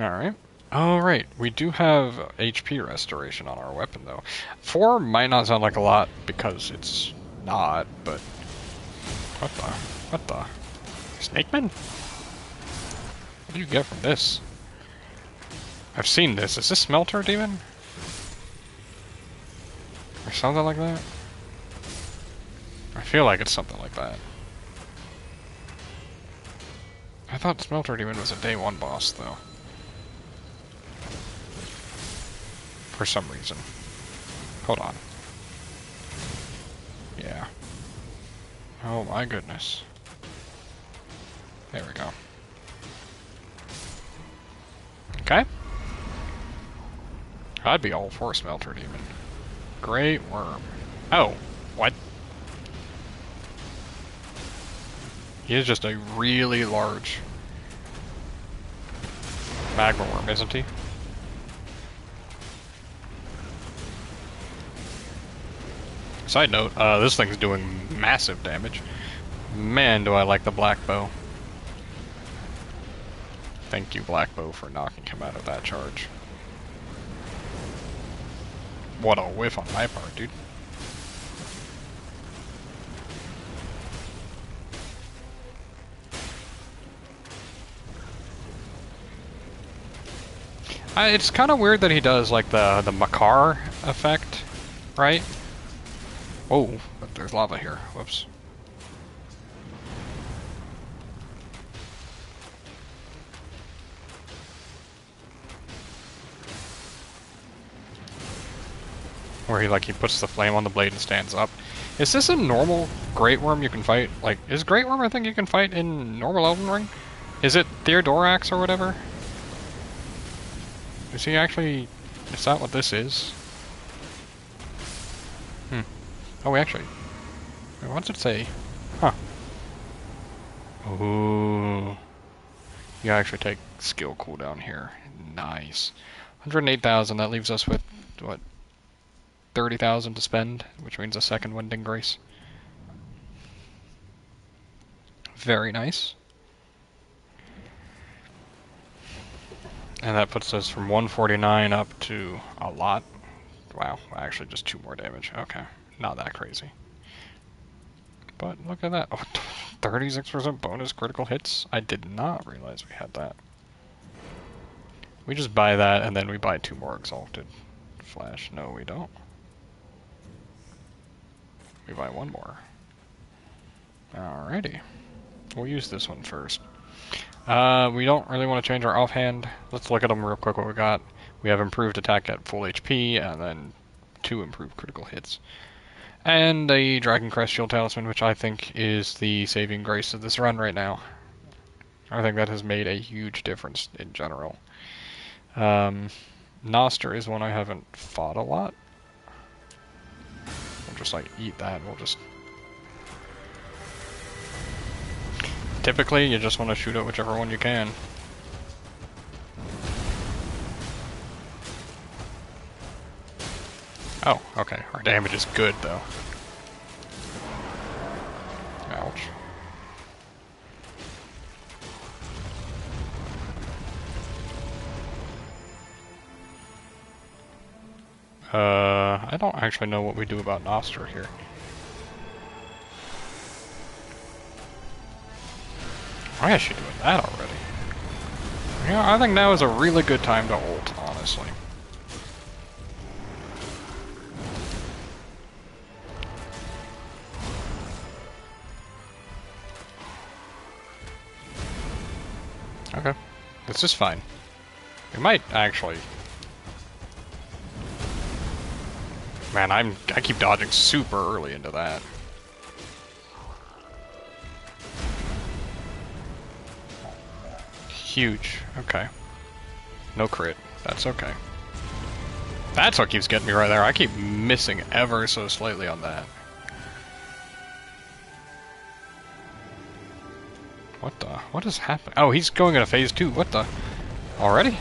Alright. Alright, we do have HP restoration on our weapon though. 4 might not sound like a lot because it's not, but... What the? Snakeman? What do you get from this? I've seen this. Is this Smelter Demon? Or something like that? I feel like it's something like that. I thought Smelter Demon was a day 1 boss though. For some reason. Hold on. Yeah. Oh my goodness. There we go. Okay. I'd be all for Smelter Demon. Great Worm. Oh, what? He is just a really large magma worm, isn't he? Side note, this thing's doing massive damage. Man, do I like the black bow. Thank you, black bow, for knocking him out of that charge. What a whiff on my part, dude. It's kind of weird that he does like the Makar effect, right? Oh, but there's lava here. Whoops. Where he puts the flame on the blade and stands up. Is this a normal Great Worm you can fight? Like, is Great Worm a thing you can fight in normal Elden Ring? Is it Theodorax or whatever? Is he actually... Is that what this is? Oh, we actually... Wait, what does it say? Huh. Ooh. You actually take skill cooldown here. Nice. 108,000, that leaves us with, what, 30,000 to spend, which means a second Winding Grace. Very nice. And that puts us from 149 up to a lot. Wow, actually just 2 more damage. Okay, not that crazy. But look at that. Oh, 36% bonus critical hits? I did not realize we had that. We just buy that and then we buy 2 more Exalted Flash. No, we don't. We buy 1 more. Alrighty. We'll use this one first. We don't really want to change our offhand. Let's look at them real quick what we got. We have improved attack at full HP, and then 2 improved critical hits. And a Dragon Crest Shield Talisman, which I think is the saving grace of this run right now. I think that has made a huge difference in general. Noster is one I haven't fought a lot. We'll just eat that and we'll just... Typically, you just want to shoot at whichever one you can. Oh, okay. Our damage is good, though. Ouch. I don't actually know what we do about Noster here. I actually doing that already. Yeah, I think now is a really good time to ult, honestly. Okay. This is fine. We might actually... Man, I keep dodging super early into that. Huge. Okay. No crit. That's okay. That's what keeps getting me right there. I keep missing ever so slightly on that. What the? What is happening? Oh, he's going into phase 2. What the? Already?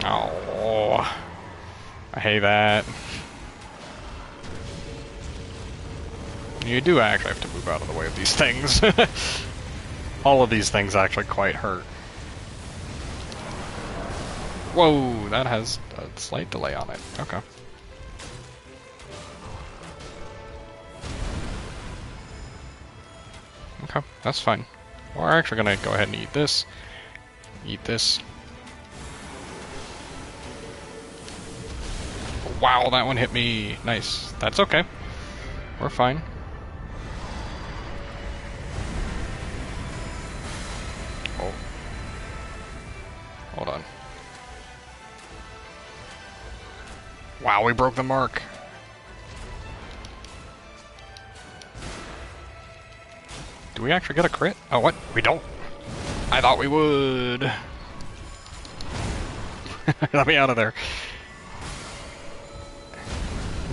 Oh, I hate that. You do actually have to move out of the way of these things. All of these things actually quite hurt. Whoa, that has a slight delay on it. Okay. Okay, that's fine. We're actually gonna go ahead and eat this. Eat this. Wow, that one hit me. Nice. That's okay. We're fine. Oh. Hold on. Wow, we broke the mark. Do we actually get a crit? Oh, what? We don't. I thought we would. Let me out of there.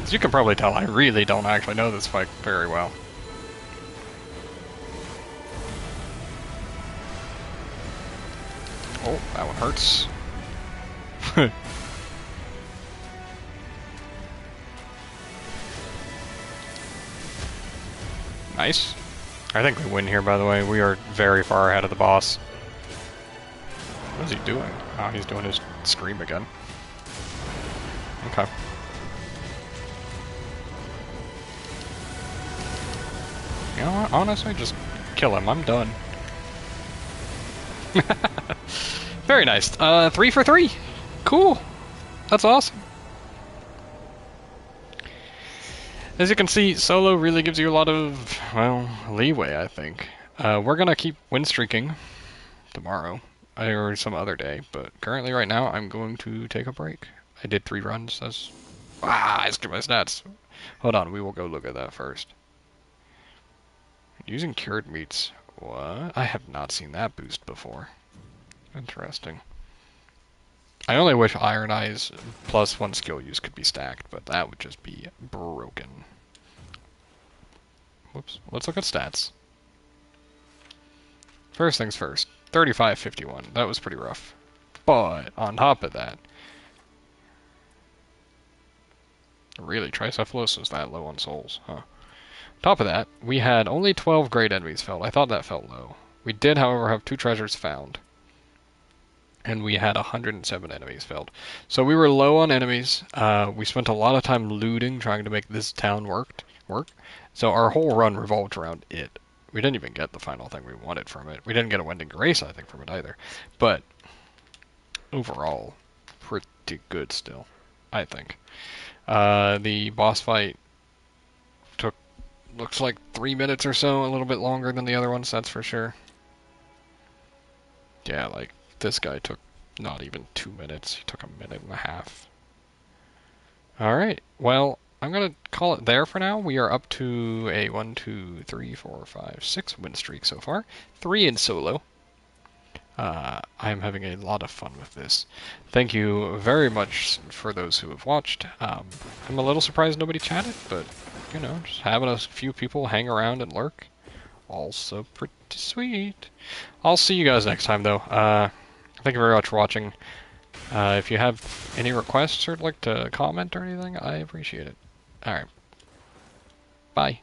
As you can probably tell, I really don't actually know this fight very well. Oh, that one hurts. Nice. I think we win here, by the way. We are very far ahead of the boss. What is he doing? Oh, he's doing his scream again. Okay. You know what? Honestly, just kill him. I'm done. Very nice. 3 for 3. Cool. That's awesome. As you can see, solo really gives you a lot of, well, leeway, I think. We're gonna keep win streaking tomorrow, or some other day, but currently right now I'm going to take a break. I did 3 runs, that's... Ah, I skipped my stats. Hold on, we will go look at that first. Using cured meats. What? I have not seen that boost before. Interesting. I only wish Iron Eyes plus 1 skill use could be stacked, but that would just be broken. Whoops. Let's look at stats. First things first. 35-51. That was pretty rough. But, on top of that... Really, Tricephalosis is that low on souls, huh? On top of that, we had only 12 great enemies felled. I thought that felt low. We did, however, have 2 treasures found. And we had 107 enemies felled. So we were low on enemies. We spent a lot of time looting, trying to make this town work. So our whole run revolved around it. We didn't even get the final thing we wanted from it. We didn't get a Wending Grace, I think, from it either. But overall, pretty good still, I think. The boss fight took, looks like 3 minutes or so, a little bit longer than the other ones, that's for sure. Yeah, like, this guy took not even 2 minutes. He took 1.5 minutes. Alright, well, I'm going to call it there for now. We are up to a 1, 2, 3, 4, 5, 6 win streak so far. 3 in solo. I'm having a lot of fun with this. Thank you very much for those who have watched. I'm a little surprised nobody chatted, but, you know, just having a few people hang around and lurk. Also pretty sweet. I'll see you guys next time, though. Thank you very much for watching. If you have any requests or would like to comment or anything, I appreciate it. Alright. Bye.